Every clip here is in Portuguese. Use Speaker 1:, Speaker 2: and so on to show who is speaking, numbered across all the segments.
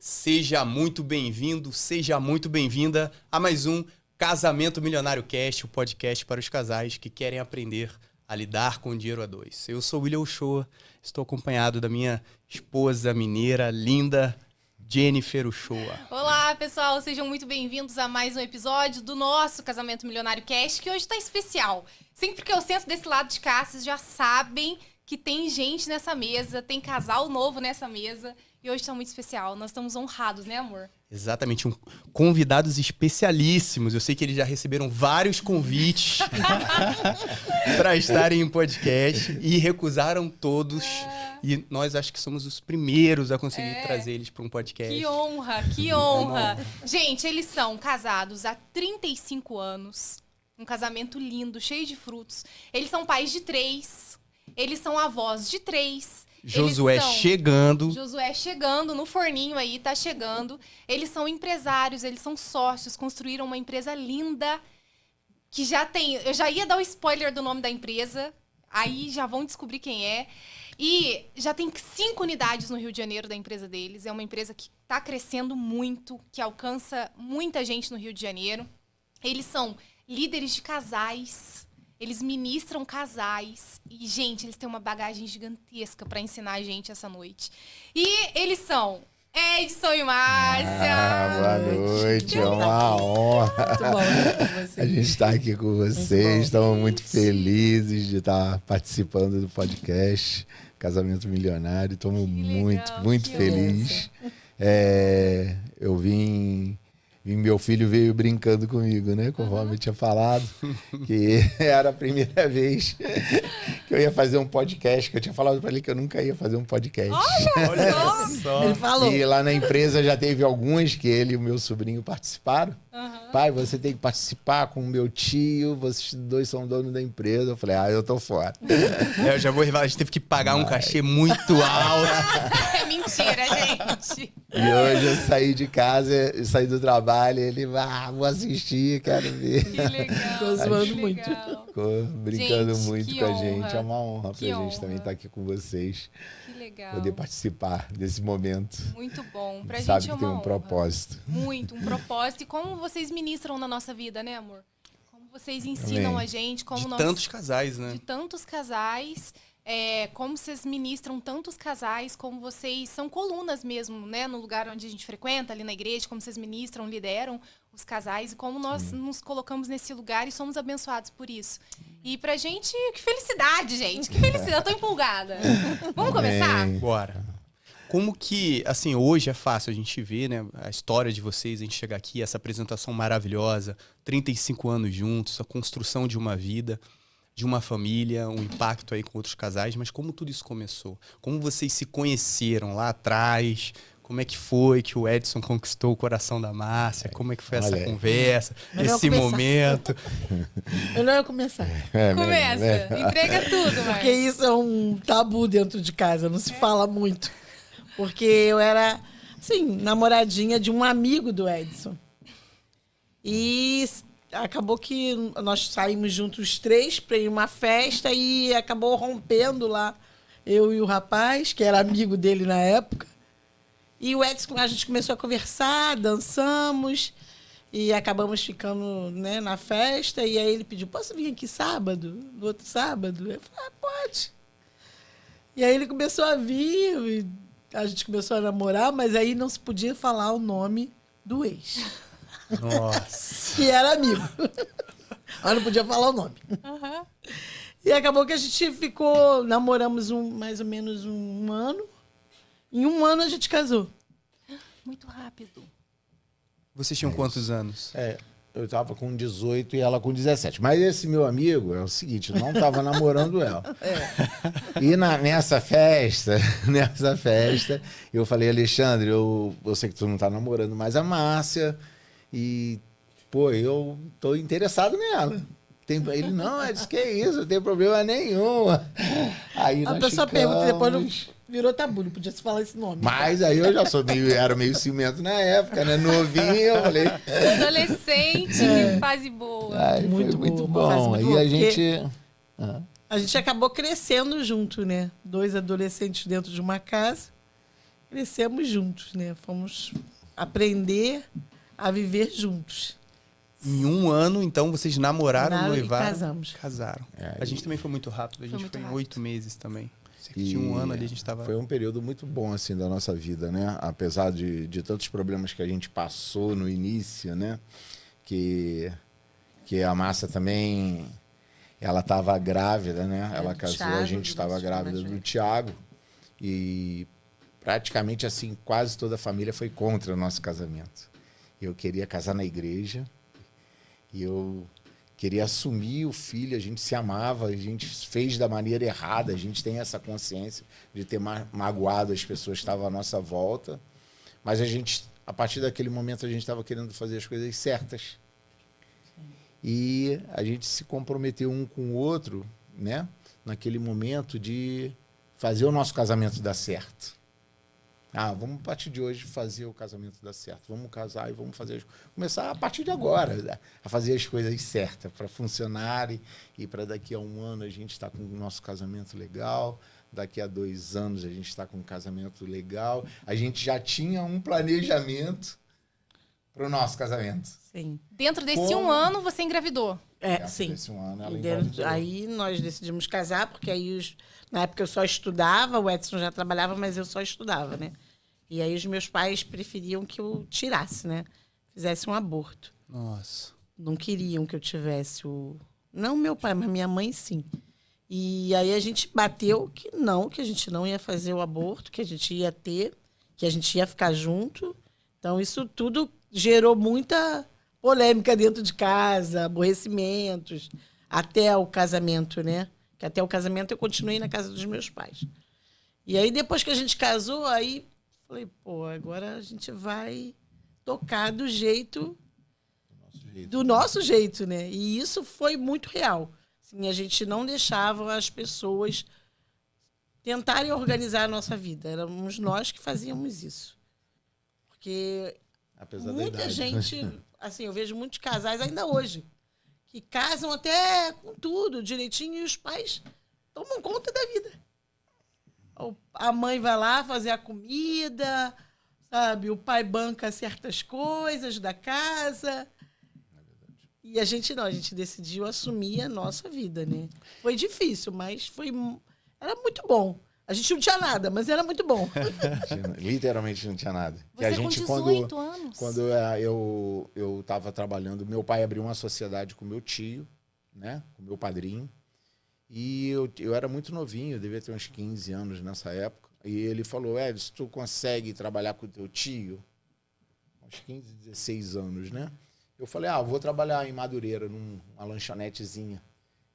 Speaker 1: Seja muito bem-vindo, seja muito bem-vinda a mais um Casamento Milionário Cast, o podcast para os casais que querem aprender a lidar com o dinheiro a dois. Eu sou o William Uchoa, estou acompanhado da minha esposa mineira, linda Jennifer Uchoa.
Speaker 2: Olá, pessoal, sejam muito bem-vindos a mais um episódio do nosso Casamento Milionário Cast, que hoje está especial. Sempre que eu sento desse lado de cá, vocês já sabem que tem gente nessa mesa, tem casal novo nessa mesa, e hoje está muito especial. Nós estamos honrados, né, amor?
Speaker 1: Exatamente, convidados especialíssimos. Eu sei que eles já receberam vários convites para estarem em podcast e recusaram todos. E nós acho que somos os primeiros a conseguir trazer eles para um podcast.
Speaker 2: Que honra, que honra. Gente, eles são casados há 35 anos. Um casamento lindo, cheio de frutos. Eles são pais de 3. Eles são avós de 3.
Speaker 1: Josué chegando.
Speaker 2: Josué chegando no forninho aí, tá chegando. Eles são empresários, eles são sócios, construíram uma empresa linda que já tem... Eu já ia dar o spoiler do nome da empresa, aí já vão descobrir quem é. E já tem 5 unidades no Rio de Janeiro da empresa deles. É uma empresa que tá crescendo muito, que alcança muita gente no Rio de Janeiro. Eles são líderes de casais. Eles ministram casais. E, gente, eles têm uma bagagem gigantesca para ensinar a gente essa noite. E eles são Edson e Márcia.
Speaker 3: Boa noite, é uma honra.
Speaker 4: Muito bom estar com vocês.
Speaker 3: A gente está aqui com vocês. Estamos muito felizes de estar participando do podcast Casamento Milionário. Estamos muito felizes. Eu vim... E meu filho veio brincando comigo, né? Conforme eu tinha falado, que era a primeira vez que eu ia fazer um podcast, que eu tinha falado para ele que eu nunca ia fazer um podcast.
Speaker 1: Olha só!
Speaker 4: Ele falou.
Speaker 3: E lá na empresa já teve alguns que ele e o meu sobrinho participaram. Pai, você tem que participar com o meu tio, vocês dois são donos da empresa. Eu falei, eu tô fora.
Speaker 1: Eu já vou revelar, a gente teve que pagar um cachê muito alto.
Speaker 2: É mentira, gente.
Speaker 3: E hoje eu saí de casa, saí do trabalho, ele, vou assistir, quero ver.
Speaker 2: Que legal.
Speaker 4: Tô zoando
Speaker 2: que
Speaker 4: muito.
Speaker 2: legal.
Speaker 3: Ficou brincando
Speaker 2: Gente,
Speaker 3: muito
Speaker 2: que
Speaker 3: com a
Speaker 2: honra.
Speaker 3: gente. É uma honra pra
Speaker 2: Que
Speaker 3: gente
Speaker 2: honra.
Speaker 3: também estar aqui com vocês.
Speaker 2: Que legal.
Speaker 3: Poder participar desse momento.
Speaker 2: Muito bom. Pra
Speaker 3: Sabe
Speaker 2: gente é
Speaker 3: que tem
Speaker 2: uma
Speaker 3: um
Speaker 2: honra.
Speaker 3: propósito.
Speaker 2: Muito, um propósito. E como vocês ministram na nossa vida, né, amor? Como vocês ensinam
Speaker 3: Amém.
Speaker 2: a gente, como
Speaker 1: De
Speaker 2: nós...
Speaker 1: tantos casais, né?
Speaker 2: De tantos casais, como vocês ministram tantos casais, como vocês são colunas mesmo, né? No lugar onde a gente frequenta, ali na igreja, como vocês ministram, lideram os casais e como nós nos colocamos nesse lugar e somos abençoados por isso. E pra gente, que felicidade, gente! Que felicidade, eu tô empolgada. Vamos começar?
Speaker 1: Bora. Como que, assim, hoje é fácil a gente ver, né, a história de vocês, a gente chegar aqui, essa apresentação maravilhosa, 35 anos juntos, a construção de uma vida, de uma família, um impacto aí com outros casais, mas como tudo isso começou? Como vocês se conheceram lá atrás? Como é que foi que o Edson conquistou o coração da Márcia? Como é que foi essa conversa,
Speaker 4: Melhor
Speaker 1: esse
Speaker 4: começar.
Speaker 1: momento?
Speaker 4: Melhor eu começar.
Speaker 2: Começa, entrega tudo,
Speaker 4: Porque isso é um tabu dentro de casa, não se fala muito. Porque eu era, assim, namoradinha de um amigo do Edson. E acabou que nós saímos juntos os 3 para ir uma festa e acabou rompendo lá eu e o rapaz, que era amigo dele na época. E o Edson, a gente começou a conversar, dançamos e acabamos ficando, né, na festa. E aí ele pediu, posso vir aqui sábado? No outro sábado? Eu falei, pode. E aí ele começou a vir, e a gente começou a namorar, mas aí não se podia falar o nome do ex,
Speaker 1: Nossa.
Speaker 4: que era amigo. Mas não podia falar o nome. E acabou que a gente ficou, namoramos mais ou menos um ano. Em um ano a gente casou.
Speaker 2: Muito rápido.
Speaker 1: Vocês tinham quantos anos?
Speaker 3: Eu tava com 18 e ela com 17. Mas esse meu amigo é o seguinte, eu não tava namorando ela. E nessa festa, eu falei, Alexandre, eu sei que tu não tá namorando mais a Márcia e, eu tô interessado nela. Ele, não, disse que é isso, não tem problema nenhum. Aí
Speaker 4: A
Speaker 3: nós
Speaker 4: pessoa
Speaker 3: ficamos...
Speaker 4: pergunta, depois não virou tabu, não podia se falar esse nome.
Speaker 3: Mas aí eu já era meio ciumento na época, né? Novinho, eu falei...
Speaker 2: Adolescente, que fase boa.
Speaker 3: Ai,
Speaker 4: Muito
Speaker 3: foi muito
Speaker 4: boa, uma fase
Speaker 3: bom.
Speaker 4: muito
Speaker 3: Aí
Speaker 4: boa,
Speaker 3: a
Speaker 4: porque-
Speaker 3: gente...
Speaker 4: A gente acabou crescendo junto, né? 2 adolescentes dentro de uma casa. crescemos juntos, né? Fomos aprender a viver juntos.
Speaker 1: Em um ano, então, vocês namoraram,
Speaker 4: Namoraram e
Speaker 1: noivaram?
Speaker 4: casamos.
Speaker 1: Casaram.
Speaker 3: É,
Speaker 1: A gente também foi muito rápido. A gente foi em 8 meses também. Cerca de um ano ali a gente tava...
Speaker 3: Foi um período muito bom, assim, da nossa vida, né? Apesar de tantos problemas que a gente passou no início, né? Que a Márcia também... Ela estava grávida, né? Ela casou,
Speaker 4: Thiago,
Speaker 3: a gente estava grávida do Thiago. E praticamente, assim, quase toda a família foi contra o nosso casamento. Eu queria casar na igreja. E eu queria assumir o filho. A gente se amava, a gente fez da maneira errada. A gente tem essa consciência de ter magoado as pessoas que estavam à nossa volta. Mas a gente, a partir daquele momento, a gente estava querendo fazer as coisas certas. E a gente se comprometeu um com o outro, né? Naquele momento de fazer o nosso casamento dar certo. Vamos a partir de hoje fazer o casamento dar certo. Vamos casar e vamos começar a partir de agora a fazer as coisas certas para funcionarem e para daqui a um ano a gente estar com o nosso casamento legal. Daqui a 2 anos a gente está com um casamento legal. A gente já tinha um planejamento para o nosso casamento.
Speaker 4: Sim.
Speaker 2: Dentro desse um ano, você engravidou?
Speaker 4: Sim.
Speaker 3: Desse um ano ela
Speaker 4: Aí nós decidimos casar, porque aí na época eu só estudava, o Edson já trabalhava, mas eu só estudava, né? E aí os meus pais preferiam que eu tirasse, né? Fizesse um aborto.
Speaker 1: Nossa.
Speaker 4: Não queriam que eu tivesse o... Não meu pai, mas minha mãe sim. E aí a gente bateu que a gente não ia fazer o aborto, que a gente ia ter, que a gente ia ficar junto. Então isso tudo gerou muita polêmica dentro de casa, aborrecimentos, até o casamento, né? Que até o casamento eu continuei na casa dos meus pais. E aí, depois que a gente casou, aí falei, pô, agora a gente vai tocar do nosso jeito, né? E isso foi muito real. Assim, a gente não deixava as pessoas tentarem organizar a nossa vida. Éramos nós que fazíamos isso. Porque
Speaker 3: apesar
Speaker 4: muita gente, assim, eu vejo muitos casais ainda hoje, que casam até com tudo direitinho e os pais tomam conta da vida. A mãe vai lá fazer a comida, sabe? O pai banca certas coisas da casa. E a gente não, a gente decidiu assumir a nossa vida, né? Foi difícil, mas era muito bom. A gente não tinha nada, mas era muito bom.
Speaker 3: Literalmente não tinha nada.
Speaker 2: Você
Speaker 3: a gente,
Speaker 2: com 18 anos?
Speaker 3: Quando eu estava trabalhando, meu pai abriu uma sociedade com meu tio, né? Com meu padrinho. E eu era muito novinho, eu devia ter uns 15 anos nessa época. E ele falou, Edson, tu consegue trabalhar com o teu tio? Uns 15, 16 anos, né? Eu falei, vou trabalhar em Madureira, numa lanchonetezinha.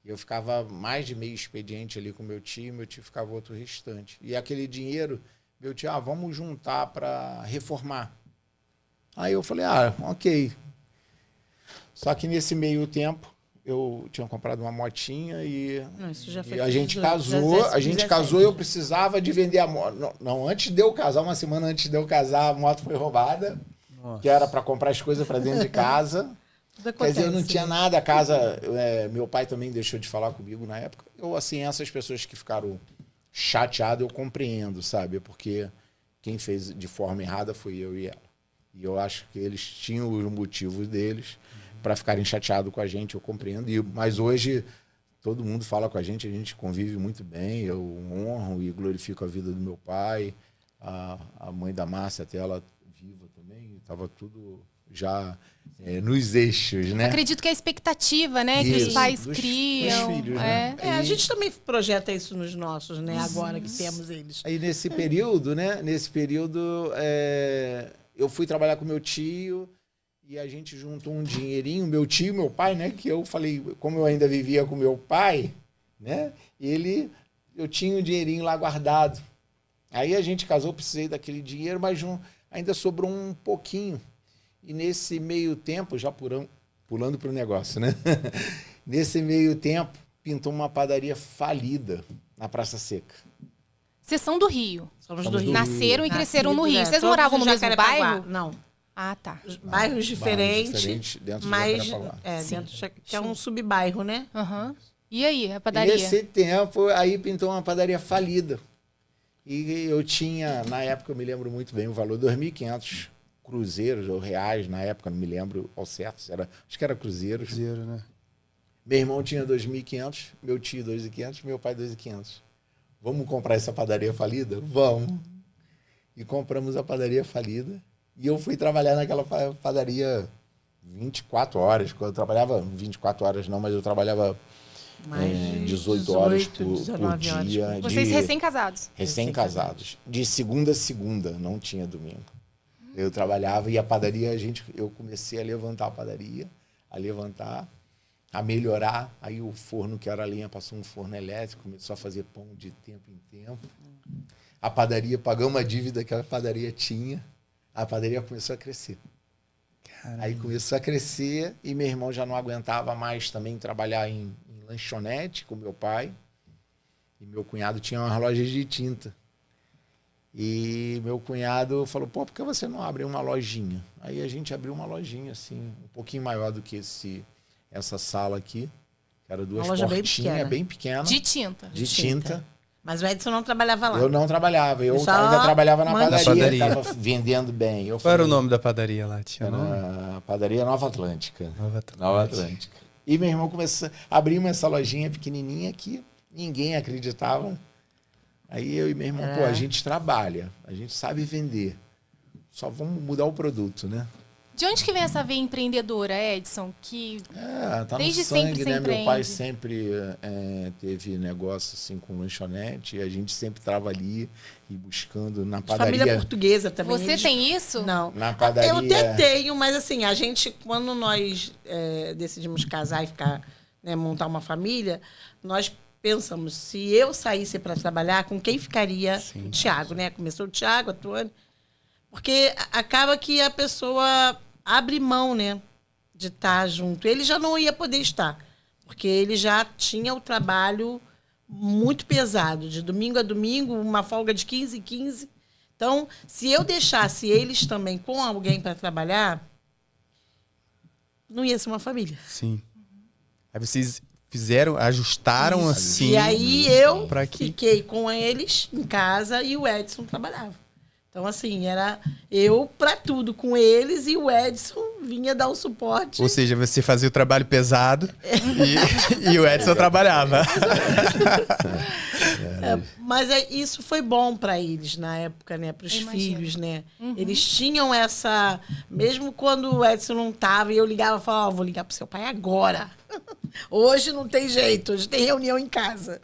Speaker 3: E eu ficava mais de meio expediente ali com meu tio ficava outro restante. E aquele dinheiro, meu tio, vamos juntar para reformar. Aí eu falei, ok. Só que nesse meio tempo, eu tinha comprado uma motinha e a gente casou, eu precisava de vender a moto. Não, antes de eu casar, uma semana antes de eu casar, a moto foi roubada. Nossa. Que era para comprar as coisas para dentro de casa. Quer dizer, eu não tinha nada, a casa... meu pai também deixou de falar comigo na época. Assim, essas pessoas que ficaram chateadas, eu compreendo, sabe? Porque quem fez de forma errada foi eu e ela. E eu acho que eles tinham os motivos deles para ficarem chateados com a gente, eu compreendo. Mas hoje, todo mundo fala com a gente convive muito bem, eu honro e glorifico a vida do meu pai, a mãe da Márcia, até ela viva também, estava tudo... já nos eixos, né?
Speaker 2: Acredito que é a expectativa, né? Isso, que os pais criam.
Speaker 3: Dos filhos, né?
Speaker 4: A gente também projeta isso nos nossos, né? Agora que temos eles.
Speaker 3: Aí nesse período, né? Eu fui trabalhar com meu tio e a gente juntou um dinheirinho, meu tio, meu pai, né? Que eu falei, como eu ainda vivia com meu pai, né? Eu tinha um dinheirinho lá guardado. Aí a gente casou, precisei daquele dinheiro, mas ainda sobrou um pouquinho. E nesse meio tempo, já pulando para o negócio, né? Nesse meio tempo, pintou uma padaria falida na Praça Seca.
Speaker 2: Vocês são do Rio?
Speaker 4: Somos do Rio.
Speaker 2: Nasceram e cresceram no Rio. Vocês moravam no mesmo bairro?
Speaker 4: Não.
Speaker 2: Tá.
Speaker 4: Bairros diferentes,
Speaker 3: dentro
Speaker 4: mas
Speaker 3: de
Speaker 4: dentro que é um subbairro, né?
Speaker 2: Uhum. E aí, a padaria?
Speaker 3: E nesse tempo, aí pintou uma padaria falida. E eu tinha, na época eu me lembro muito bem, o valor de 2.500 cruzeiros ou reais, na época, não me lembro ao certo, acho que era cruzeiros.
Speaker 1: Cruzeiro, né?
Speaker 3: Meu irmão tinha 2.500, meu tio 2.500, meu pai 2.500. Vamos comprar essa padaria falida? Vamos. E compramos a padaria falida. E eu fui trabalhar naquela padaria 24 horas. Eu trabalhava 24 horas não, mas eu trabalhava
Speaker 4: Mais
Speaker 3: 18 horas por
Speaker 4: 19
Speaker 3: dia.
Speaker 4: horas.
Speaker 2: Vocês recém-casados?
Speaker 3: Recém-casados. De segunda a segunda, não tinha domingo. Eu trabalhava e a padaria, eu comecei a levantar a padaria, a melhorar. Aí o forno, que era a lenha, passou um forno elétrico, começou a fazer pão de tempo em tempo. A padaria, pagou uma dívida que a padaria tinha. A padaria começou a crescer. Caramba. Aí começou a crescer e meu irmão já não aguentava mais também trabalhar em lanchonete com meu pai. E meu cunhado tinha umas lojas de tinta. E meu cunhado falou, pô, por que você não abre uma lojinha? Aí a gente abriu uma lojinha, assim, um pouquinho maior do que essa sala aqui. Que era duas portinhas, bem pequena.
Speaker 2: De tinta.
Speaker 3: De tinta.
Speaker 4: Mas o Edson não trabalhava lá.
Speaker 3: Eu não trabalhava, eu ainda trabalhava na padaria, estava vendendo bem.
Speaker 1: Qual era o nome da padaria lá? Tinha nome?
Speaker 3: A padaria Nova Atlântica. Nova Atlântica. E meu irmão começou a abrir essa lojinha pequenininha que ninguém acreditava. Aí eu e meu irmão, pô, a gente trabalha, a gente sabe vender. Só vamos mudar o produto, né?
Speaker 2: De onde que vem essa veia empreendedora, Edson? Que
Speaker 3: tá
Speaker 2: desde
Speaker 3: no sangue,
Speaker 2: sempre
Speaker 3: né?
Speaker 2: empreende.
Speaker 3: Meu pai sempre teve negócio assim com lanchonete e a gente sempre estava ali e buscando na padaria.
Speaker 4: Família portuguesa também.
Speaker 2: Você tem isso?
Speaker 4: Não.
Speaker 3: Na padaria.
Speaker 4: Eu até tenho, mas assim, a gente, quando nós decidimos casar e ficar, né, montar uma família, nós pensamos, se eu saísse para trabalhar, com quem ficaria?
Speaker 1: Sim.
Speaker 4: O Thiago, né? Começou o Thiago, a Tuane. Porque acaba que a pessoa abre mão, né, de estar junto. Ele já não ia poder estar, porque ele já tinha o trabalho muito pesado, de domingo a domingo, uma folga de 15 em 15. Então, se eu deixasse eles também com alguém para trabalhar, não ia ser uma família.
Speaker 1: Sim. Aí vocês ajustaram
Speaker 4: Isso.
Speaker 1: assim.
Speaker 4: E aí eu
Speaker 1: que...
Speaker 4: fiquei com eles em casa e o Edson trabalhava. Então, assim, era eu para tudo com eles e o Edson vinha dar o suporte.
Speaker 1: Ou seja, você fazia o trabalho pesado e o Edson trabalhava.
Speaker 4: Mas isso foi bom para eles na época, né? Para os filhos, né? Uhum. Eles tinham essa... Mesmo quando o Edson não estava e eu ligava e falava, vou ligar para o seu pai agora. Hoje não tem jeito, hoje tem reunião em casa.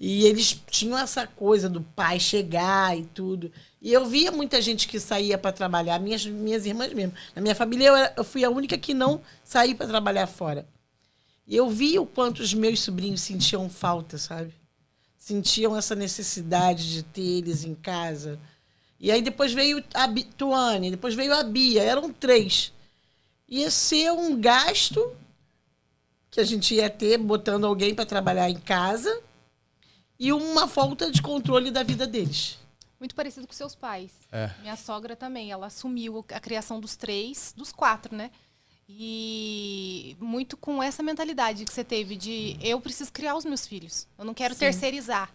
Speaker 4: E eles tinham essa coisa do pai chegar e tudo. E eu via muita gente que saía para trabalhar, minhas irmãs mesmo. Na minha família, eu fui a única que não saí para trabalhar fora. E eu via o quanto os meus sobrinhos sentiam falta, sabe? Sentiam essa necessidade de ter eles em casa. E aí depois veio a Tuane, depois veio a Bia, eram 3. Ia ser um gasto que a gente ia ter botando alguém para trabalhar em casa e uma falta de controle da vida deles.
Speaker 2: Muito parecido com seus pais.
Speaker 1: É.
Speaker 2: Minha sogra também, ela assumiu a criação dos 4, né? E muito com essa mentalidade que você teve de eu preciso criar os meus filhos. Eu não quero terceirizar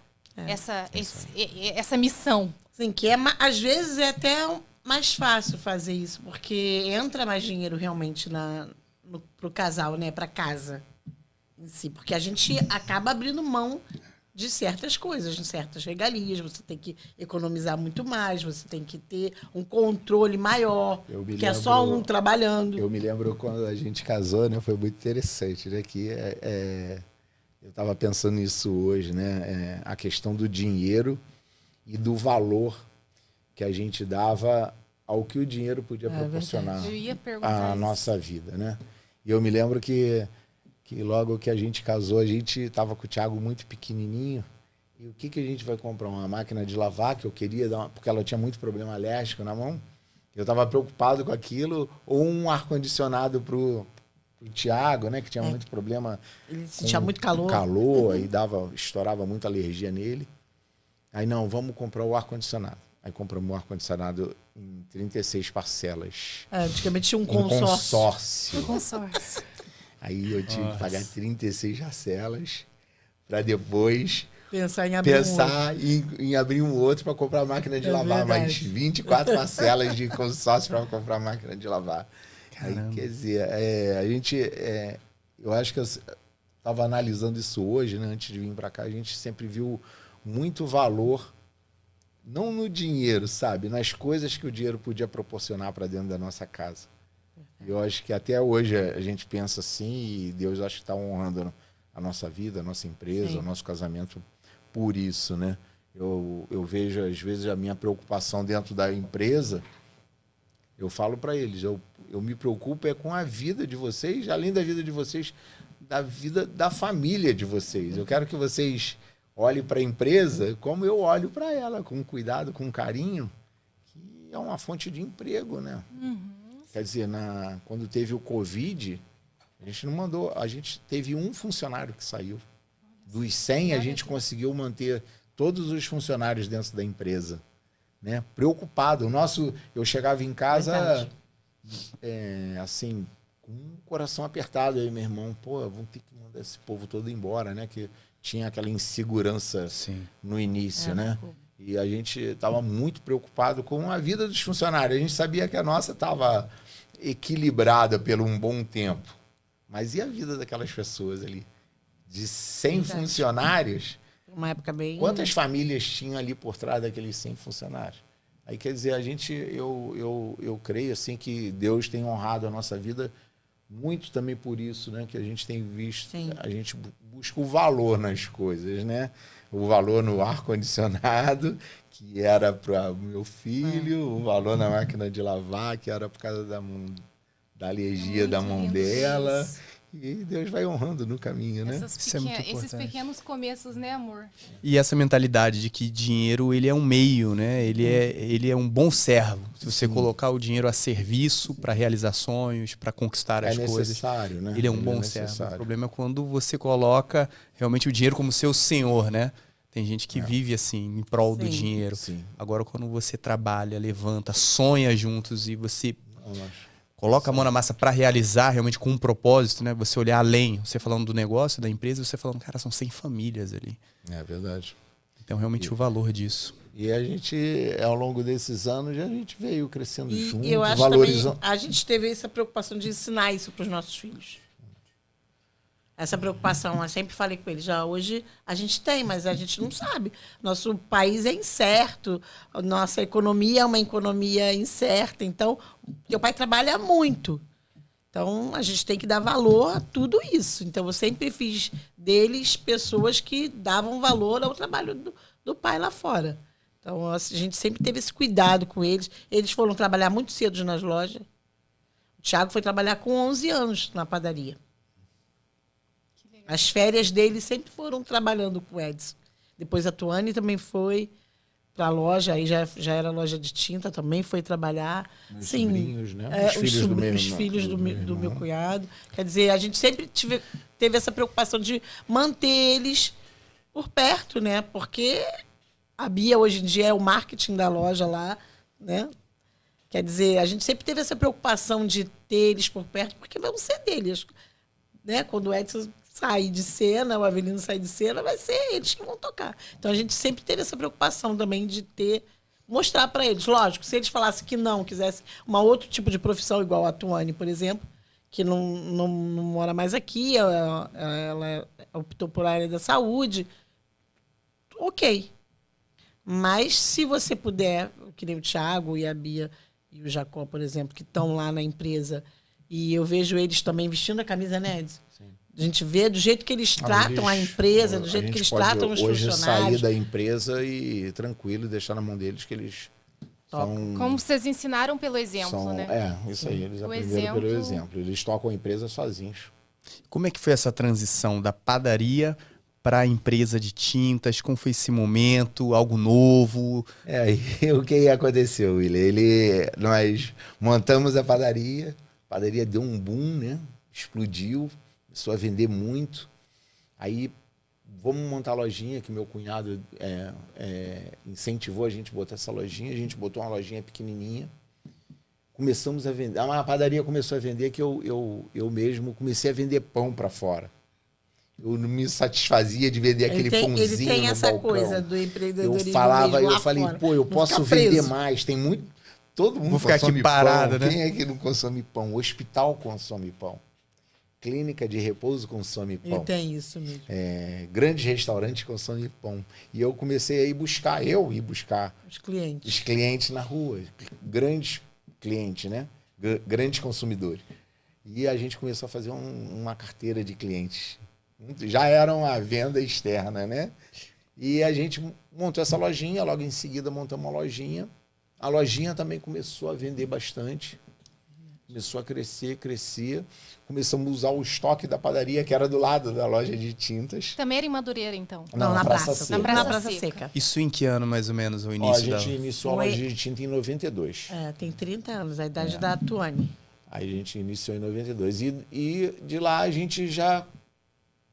Speaker 2: essa missão.
Speaker 4: Sim, que às vezes é até mais fácil fazer isso, porque entra mais dinheiro realmente pro casal, né? Pra casa em si. Porque a gente acaba abrindo mão de certas coisas, de certas regalias. Você tem que economizar muito mais, você tem que ter um controle maior, que é só um trabalhando.
Speaker 3: Eu me lembro quando a gente casou, né? Foi muito interessante, né? Que eu estava pensando nisso hoje, né? A questão do dinheiro e do valor que a gente dava ao que o dinheiro podia proporcionar à nossa vida, né? E eu me lembro que logo que a gente casou, a gente estava com o Thiago muito pequenininho. E o que a gente vai comprar? Uma máquina de lavar, que eu queria, porque ela tinha muito problema alérgico na mão. Eu estava preocupado com aquilo. Ou um ar-condicionado pro Thiago, né? Que tinha muito problema.
Speaker 4: Ele sentia muito calor.
Speaker 3: Calor, aí estourava muita alergia nele. Aí, não, vamos comprar o ar-condicionado. Aí compramos o ar-condicionado em 36 parcelas.
Speaker 4: Antigamente tinha um
Speaker 3: consórcio.
Speaker 2: Um consórcio.
Speaker 3: Aí eu tive que pagar 36 parcelas para depois
Speaker 4: Pensar em abrir
Speaker 3: em abrir um outro para comprar máquina de lavar,
Speaker 4: verdade.
Speaker 3: mas 24 parcelas de consórcio para comprar máquina de lavar. Aí, quer dizer, eu acho que eu estava analisando isso hoje, né, antes de vir para cá, a gente sempre viu muito valor, não no dinheiro, sabe, nas coisas que o dinheiro podia proporcionar para dentro da nossa casa. Eu acho que até hoje a gente pensa assim, e Deus acho que está honrando a nossa vida, a nossa empresa, o nosso casamento por isso, né? Eu vejo, às vezes, a minha preocupação dentro da empresa, eu falo para eles, eu me preocupo com a vida de vocês, além da vida de vocês, da vida da família de vocês. Eu quero que vocês olhem para a empresa como eu olho para ela, com cuidado, com carinho, que é uma fonte de emprego, né? Quer dizer, quando teve o Covid, a gente não mandou, a gente teve um funcionário que saiu. Dos 100, a gente conseguiu manter todos os funcionários dentro da empresa, né? Preocupado. Eu chegava em casa, assim, com o coração apertado. Aí, meu irmão, vamos ter que mandar esse povo todo embora, né? Que tinha aquela insegurança no início, né? E a gente estava muito preocupado com a vida dos funcionários. A gente sabia que a nossa estava equilibrada por um bom tempo. Mas e a vida daquelas pessoas ali? De 100 funcionários,
Speaker 4: uma época bem...
Speaker 3: quantas famílias tinham ali por trás daqueles 100 funcionários? Aí, quer dizer, eu creio assim, que Deus tem honrado a nossa vida muito também por isso, né? Que a gente tem visto, a gente busca o valor nas coisas, né? O valor no ar-condicionado, que era para o meu filho, o valor na máquina de lavar, que era por causa da alergia da mão dela. E Deus vai honrando no caminho, né?
Speaker 2: Esses pequenos começos, né, amor?
Speaker 1: E essa mentalidade de que dinheiro, ele é um meio, né? Ele é um bom servo. Se você colocar o dinheiro a serviço para realizar sonhos, para conquistar as coisas,
Speaker 3: necessário, né?
Speaker 1: ele é um bom servo. O problema é quando você coloca realmente o dinheiro como seu senhor, né? Tem gente que vive assim, em prol do dinheiro. Agora, quando você trabalha, levanta, sonha juntos e você... coloca a mão na massa para realizar realmente com um propósito, né? Você olhar além, você falando do negócio, da empresa, você falando, cara, são 100 famílias ali.
Speaker 3: É verdade.
Speaker 1: Então, realmente, o valor disso.
Speaker 3: E a gente, ao longo desses anos, a gente veio crescendo junto,
Speaker 4: eu acho
Speaker 3: valorizando.
Speaker 4: Também, a gente teve essa preocupação de ensinar isso para os nossos filhos. Essa preocupação, eu sempre falei com eles, já hoje a gente tem, mas a gente não sabe. Nosso país é incerto, nossa economia é uma economia incerta, então, meu pai trabalha muito. Então, a gente tem que dar valor a tudo isso. Então, eu sempre fiz deles pessoas que davam valor ao trabalho do pai lá fora. Então, a gente sempre teve esse cuidado com eles. Eles foram trabalhar muito cedo nas lojas. O Thiago foi trabalhar com 11 anos na padaria. As férias dele sempre foram trabalhando com o Edson. Depois a Tuane também foi para a loja, aí já era loja de tinta, também foi trabalhar.
Speaker 3: Os sobrinhos, né?
Speaker 4: Os filhos do meu cunhado. Quer dizer, a gente sempre teve essa preocupação de manter eles por perto, né? Porque a Bia hoje em dia é o marketing da loja lá, né? Quer dizer, a gente sempre teve essa preocupação de ter eles por perto, porque vão ser deles, né? Quando o Edson sair de cena, o Avelino sair de cena, vai ser eles que vão tocar. Então, a gente sempre teve essa preocupação também de mostrar para eles. Lógico, se eles falassem que não, quisessem um outro tipo de profissão, igual a Tuane, por exemplo, que não mora mais aqui, ela optou por área da saúde, ok. Mas, se você puder, que nem o Thiago e a Bia e o Jacó, por exemplo, que estão lá na empresa, e eu vejo eles também vestindo a camisa, né, Edson? A gente vê do jeito que eles tratam a empresa, do jeito que eles tratam os funcionários.
Speaker 3: Hoje sair da empresa e tranquilo, deixar na mão deles que eles são...
Speaker 2: Como vocês ensinaram pelo exemplo, né?
Speaker 3: Isso aí, eles aprenderam pelo exemplo. Eles tocam a empresa sozinhos.
Speaker 1: Como é que foi essa transição da padaria para a empresa de tintas? Como foi esse momento? Algo novo?
Speaker 3: O que aconteceu, William? Nós montamos a padaria deu um boom, né? Explodiu. Começou a vender muito. Aí, vamos montar a lojinha, que meu cunhado incentivou a gente a botar essa lojinha. A gente botou uma lojinha pequenininha. Começamos a vender. A padaria começou a vender que eu mesmo comecei a vender pão para fora. Eu não me satisfazia de vender aquele pãozinho
Speaker 4: Ele tem
Speaker 3: no
Speaker 4: essa
Speaker 3: balcão.
Speaker 4: coisa do empreendedorismo.
Speaker 3: Eu falava,
Speaker 4: mesmo lá
Speaker 3: eu falei,
Speaker 4: fora.
Speaker 3: pô, eu
Speaker 4: Não
Speaker 3: posso
Speaker 4: ficar
Speaker 3: vender
Speaker 4: preso.
Speaker 3: mais. Tem muito... Todo mundo
Speaker 1: Vou ficar aqui
Speaker 3: consome
Speaker 1: parado,
Speaker 3: pão.
Speaker 1: né?
Speaker 3: Quem é que não consome pão? O hospital consome pão. Clínica de repouso consome
Speaker 4: E
Speaker 3: pão.
Speaker 4: tem isso mesmo.
Speaker 3: Grandes restaurantes consomem pão. E eu comecei a ir buscar
Speaker 4: Os clientes.
Speaker 3: os clientes na rua. Grandes clientes, né? Grandes consumidores. E a gente começou a fazer uma carteira de clientes. Já era uma venda externa, né? E a gente montou essa lojinha, logo em seguida montamos uma lojinha. A lojinha também começou a vender bastante. Começou a crescer. Começamos a usar o estoque da padaria, que era do lado da loja de tintas.
Speaker 2: Também era em Madureira, então?
Speaker 3: Não, na Praça
Speaker 4: Seca.
Speaker 3: Seca.
Speaker 2: Na
Speaker 4: Na Praça
Speaker 2: Seca.
Speaker 4: Seca.
Speaker 1: Isso em que ano, mais ou menos, o
Speaker 3: Ó, a
Speaker 1: início
Speaker 3: gente
Speaker 1: da...
Speaker 3: iniciou a loja de tinta em 92.
Speaker 4: Tem 30 anos, a idade da Tuane.
Speaker 3: Aí a gente iniciou em 92. E de lá a gente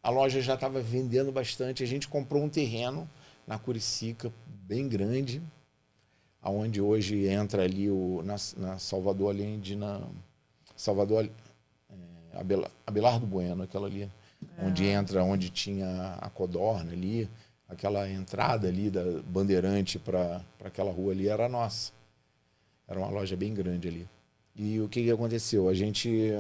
Speaker 3: a loja já estava vendendo bastante. A gente comprou um terreno na Curicica, bem grande, aonde hoje entra ali na Salvador Allende, na Salvador Abelardo Bueno, aquela ali, onde tinha a Codorna ali, aquela entrada ali da Bandeirante para aquela rua ali era nossa. Era uma loja bem grande ali. E o que aconteceu? A gente,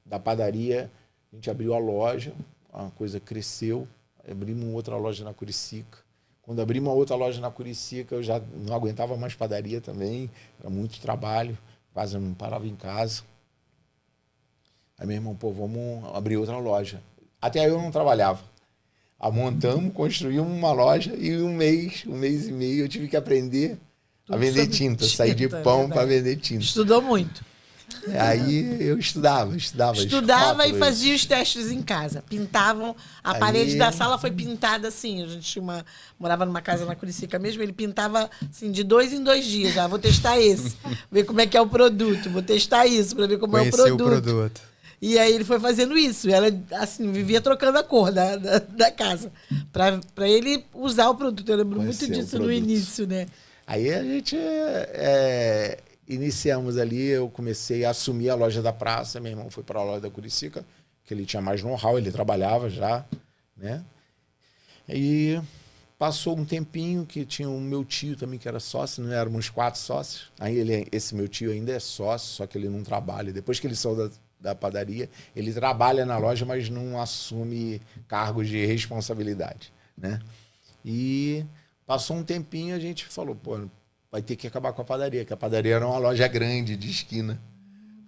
Speaker 3: da padaria, a gente abriu a loja, a coisa cresceu, abrimos outra loja na Curicica. Quando abrimos uma outra loja na Curicica, eu já não aguentava mais padaria também, era muito trabalho, quase não parava em casa. Aí meu irmão, pô, vamos abrir outra loja. Até aí eu não trabalhava. Montamos, construímos uma loja e um mês e meio eu tive que aprender a vender tinta. Sair de pão para vender tinta.
Speaker 4: Estudou muito.
Speaker 3: Aí eu estudava
Speaker 4: e fazia os testes em casa. Pintavam, a parede da sala foi pintada assim. A gente morava numa casa na Curicica mesmo, ele pintava assim de 2 em 2 dias. Já vou testar esse, ver como é que é o produto, vou testar isso para ver como é o produto. E aí ele foi fazendo isso. Ela assim vivia trocando a cor da casa para ele usar o produto. Eu lembro muito disso no início, né?
Speaker 3: Aí a gente iniciamos ali, eu comecei a assumir a loja da praça, meu irmão foi para a loja da Curicica, que ele tinha mais know-how, ele trabalhava já, né? E passou um tempinho que tinha o meu tio também que era sócio, não éramos 4 sócios. Aí esse meu tio ainda é sócio, só que ele não trabalha. Depois que ele saiu da padaria, ele trabalha na loja, mas não assume cargos de responsabilidade, né? E passou um tempinho, a gente falou, pô, vai ter que acabar com a padaria, que a padaria era uma loja grande, de esquina.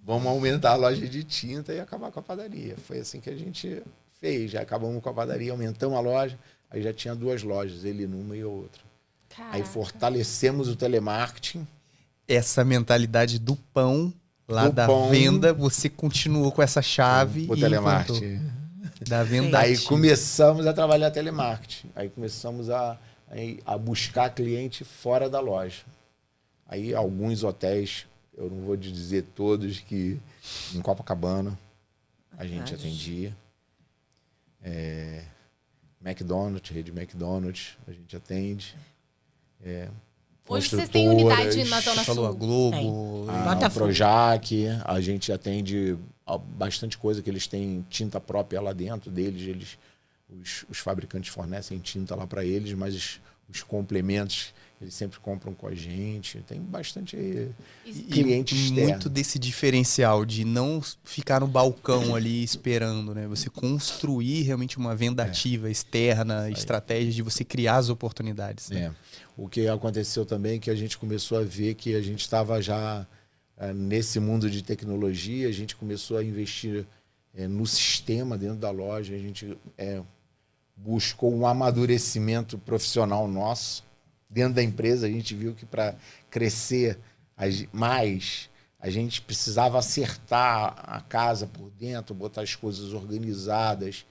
Speaker 3: Vamos aumentar a loja de tinta e acabar com a padaria. Foi assim que a gente fez. Já acabamos com a padaria, aumentamos a loja, aí já tinha 2 lojas, ele numa e eu outra.
Speaker 2: Caraca.
Speaker 3: Aí fortalecemos o telemarketing.
Speaker 1: Essa mentalidade do pão, lá
Speaker 3: Do
Speaker 1: da
Speaker 3: pão.
Speaker 1: venda, você continuou com essa chave
Speaker 3: O
Speaker 1: e
Speaker 3: telemarketing.
Speaker 1: implantou. Da venda
Speaker 3: Aí
Speaker 1: ativa.
Speaker 3: começamos a trabalhar telemarketing. Aí começamos a buscar cliente fora da loja. Aí alguns hotéis, eu não vou dizer todos, que em Copacabana a gente atendia. McDonald's, rede McDonald's, a gente atende.
Speaker 2: Hoje vocês têm unidade na
Speaker 1: Você
Speaker 2: Zona
Speaker 1: falou a
Speaker 2: Sul?
Speaker 1: Globo.
Speaker 3: A Projac, a gente atende bastante coisa, que eles têm tinta própria lá dentro deles. Os fabricantes fornecem tinta lá para eles, mas os complementos eles sempre compram com a gente. Tem bastante cliente externo.
Speaker 1: Muito desse diferencial de não ficar no balcão ali esperando, né? Você construir realmente uma venda ativa, externa, estratégia de você criar as oportunidades. Né?
Speaker 3: O que aconteceu também é que a gente começou a ver que a gente estava já nesse mundo de tecnologia, a gente começou a investir no sistema dentro da loja, a gente buscou um amadurecimento profissional nosso. Dentro da empresa, a gente viu que para crescer mais, a gente precisava acertar a casa por dentro, botar as coisas organizadas,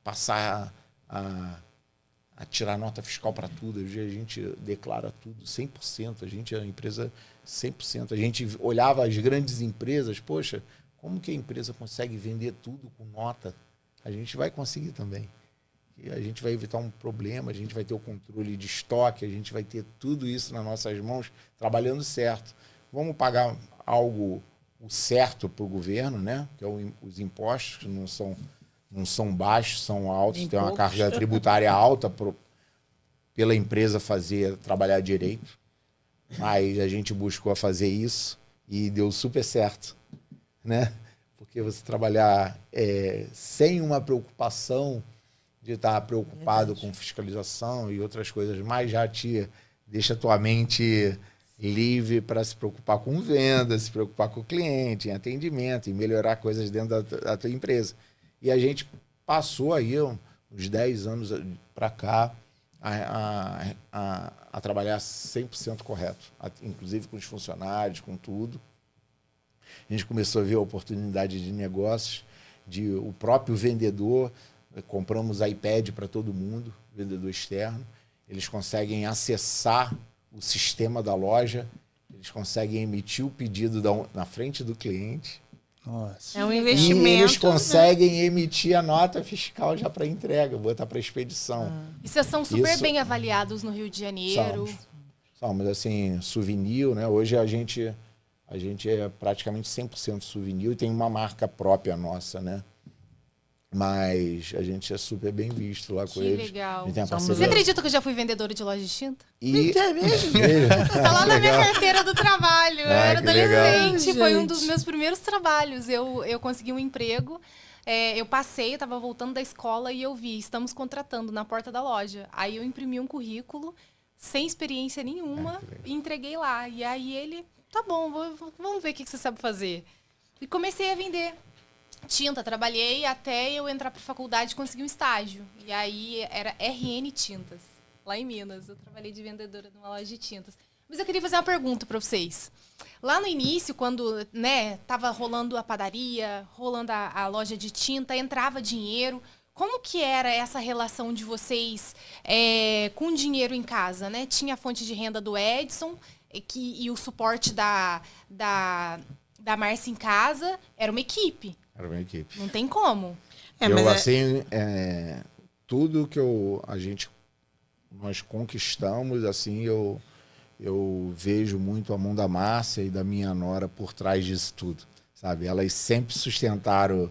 Speaker 3: passar a tirar nota fiscal para tudo. Hoje a gente declara tudo 100%. A gente é a empresa 100%. A gente olhava as grandes empresas, poxa, como que a empresa consegue vender tudo com nota? A gente vai conseguir também. E a gente vai evitar um problema, a gente vai ter o controle de estoque, a gente vai ter tudo isso nas nossas mãos, trabalhando certo. Vamos pagar algo certo para o governo, né? Que é os impostos, que não são não são baixos, são altos,
Speaker 4: Bem
Speaker 3: tem uma
Speaker 4: poucos.
Speaker 3: carga tributária alta pela empresa trabalhar direito. Mas a gente buscou fazer isso e deu super certo, né? Porque você trabalhar sem uma preocupação de estar preocupado com fiscalização e outras coisas mais, já te deixa a tua mente livre para se preocupar com venda, se preocupar com o cliente, em atendimento, e melhorar coisas dentro da tua empresa. E a gente passou aí uns 10 anos para cá a trabalhar 100% correto, inclusive com os funcionários, com tudo. A gente começou a ver a oportunidade de negócios, o próprio vendedor, compramos iPad para todo mundo, vendedor externo, eles conseguem acessar o sistema da loja, eles conseguem emitir o pedido na frente do cliente.
Speaker 1: Nossa.
Speaker 4: É um
Speaker 3: E
Speaker 4: investimento.
Speaker 3: eles conseguem emitir a nota fiscal já para entrega, botar para expedição.
Speaker 2: E vocês são super
Speaker 3: Isso-
Speaker 2: bem avaliados no Rio de Janeiro.
Speaker 3: Somos assim, souvenir, né? Hoje a gente é praticamente 100% souvenir e tem uma marca própria nossa, né? Mas a gente é super bem visto lá com
Speaker 2: Que
Speaker 3: eles.
Speaker 2: legal.
Speaker 3: A gente tem a
Speaker 4: Somos-
Speaker 2: Você
Speaker 3: parceria.
Speaker 2: acredita que eu já fui vendedora de loja de tinta?
Speaker 3: E
Speaker 4: É mesmo?
Speaker 2: Tá lá na minha
Speaker 3: Legal.
Speaker 2: carteira do trabalho. Eu
Speaker 3: Ah,
Speaker 2: era
Speaker 3: que legal.
Speaker 2: adolescente, foi um
Speaker 4: Gente.
Speaker 2: dos meus primeiros trabalhos. Eu consegui um emprego. Eu passei, eu tava voltando da escola e eu vi, estamos contratando na porta da loja. Aí eu imprimi um currículo, sem experiência nenhuma, e entreguei lá. E aí ele, tá bom, vamos ver o que você sabe fazer. E comecei a vender tinta, trabalhei até eu entrar pra faculdade e conseguir um estágio. E aí era RN Tintas, lá em Minas. Eu trabalhei de vendedora numa loja de tintas. Mas eu queria fazer uma pergunta para vocês. Lá no início, quando, né, tava rolando a padaria, rolando a loja de tinta, entrava dinheiro. Como que era essa relação de vocês com dinheiro em casa, né? Tinha a fonte de renda do Edson e o suporte da Márcia em casa. Era uma equipe.
Speaker 3: era uma equipe.
Speaker 2: Não tem como.
Speaker 3: Assim, tudo que nós conquistamos, assim, eu vejo muito a mão da Márcia e da minha nora por trás disso tudo, sabe? Elas sempre sustentaram,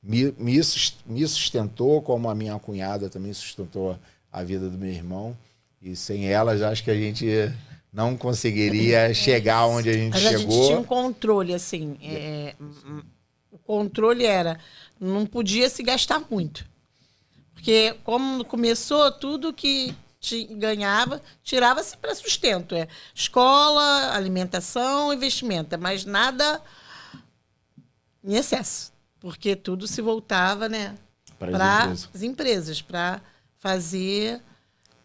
Speaker 3: me sustentou, como a minha cunhada também sustentou a vida do meu irmão. E sem elas, acho que a gente não conseguiria chegar onde a gente
Speaker 4: Mas a gente
Speaker 3: chegou.
Speaker 4: tinha um controle, assim. O controle era, não podia se gastar muito. Porque como começou, tudo que ganhava, tirava-se para sustento. Escola, alimentação, investimento. Mas nada em excesso. Porque tudo se voltava, né, para as empresas, para fazer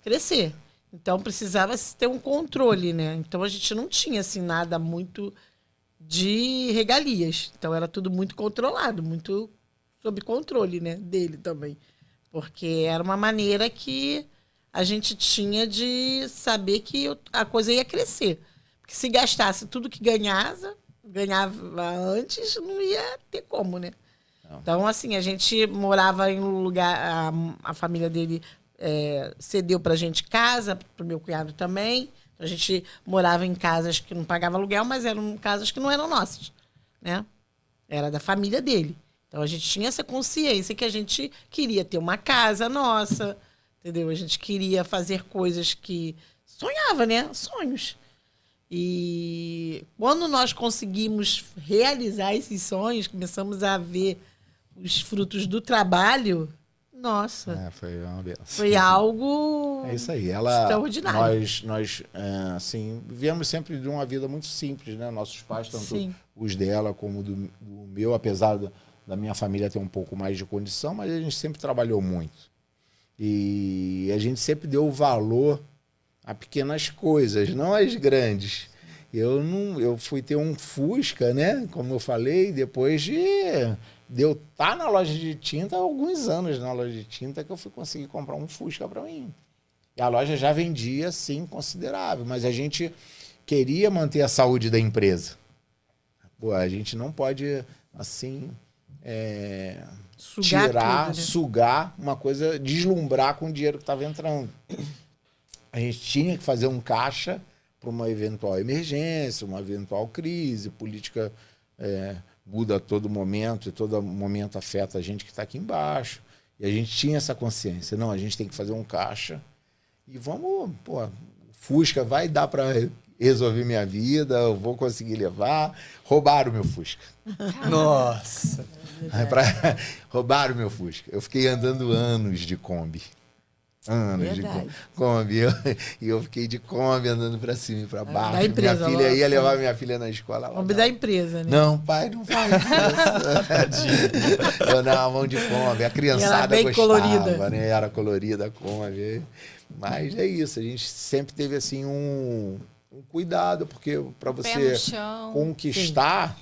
Speaker 4: crescer. Então precisava ter um controle, né? Então a gente não tinha assim nada muito de regalias. Então era tudo muito controlado, muito sob controle, né, dele também. Porque era uma maneira que a gente tinha de saber que a coisa ia crescer. Porque se gastasse tudo que ganhava antes, não ia ter como, né? Não. Então, assim, a gente morava em um lugar, a família dele cedeu pra gente casa, pro meu cunhado também. A gente morava em casas que não pagava aluguel, mas eram casas que não eram nossas, né? Era da família dele. Então, a gente tinha essa consciência que a gente queria ter uma casa nossa, entendeu? A gente queria fazer coisas que sonhava, né? Sonhos. E quando nós conseguimos realizar esses sonhos, começamos a ver os frutos do trabalho, nossa,
Speaker 3: foi uma benção.
Speaker 4: Foi algo
Speaker 3: isso aí.
Speaker 4: extraordinário.
Speaker 3: Nós assim, viemos sempre de uma vida muito simples, né? Nossos pais, tanto
Speaker 4: Sim.
Speaker 3: os dela como do meu, apesar da minha família ter um pouco mais de condição, mas a gente sempre trabalhou muito. E a gente sempre deu valor a pequenas coisas, não as grandes. Eu fui ter um Fusca, né? Como eu falei, depois de eu estar na loja de tinta, há alguns anos na loja de tinta, que eu fui conseguir comprar um Fusca para mim. E a loja já vendia, sim, considerável, mas a gente queria manter a saúde da empresa. Pô, a gente não pode, assim,
Speaker 4: Sugar tudo, né?
Speaker 3: sugar uma coisa, deslumbrar com o dinheiro que estava entrando. A gente tinha que fazer um caixa para uma eventual emergência, uma eventual crise política muda a todo momento, e todo momento afeta a gente que está aqui embaixo. E a gente tinha essa consciência. Não, a gente tem que fazer um caixa e vamos, pô, Fusca vai dar para resolver minha vida, eu vou conseguir levar. Roubaram o meu Fusca.
Speaker 1: Nossa.
Speaker 3: Roubaram o meu Fusca. Eu fiquei andando anos de Kombi. Anos de Kombi. E eu fiquei de Kombi andando pra cima e pra baixo.
Speaker 4: Da empresa,
Speaker 3: minha filha
Speaker 4: logo,
Speaker 3: ia levar minha filha na escola.
Speaker 4: Kombi da empresa, né?
Speaker 3: Não, pai, não faz isso. Eu não, mão de Kombi. A criançada
Speaker 4: bem
Speaker 3: gostava,
Speaker 4: colorida.
Speaker 3: né? Era colorida a Kombi. Mas é isso, a gente sempre teve assim um cuidado, porque para você conquistar,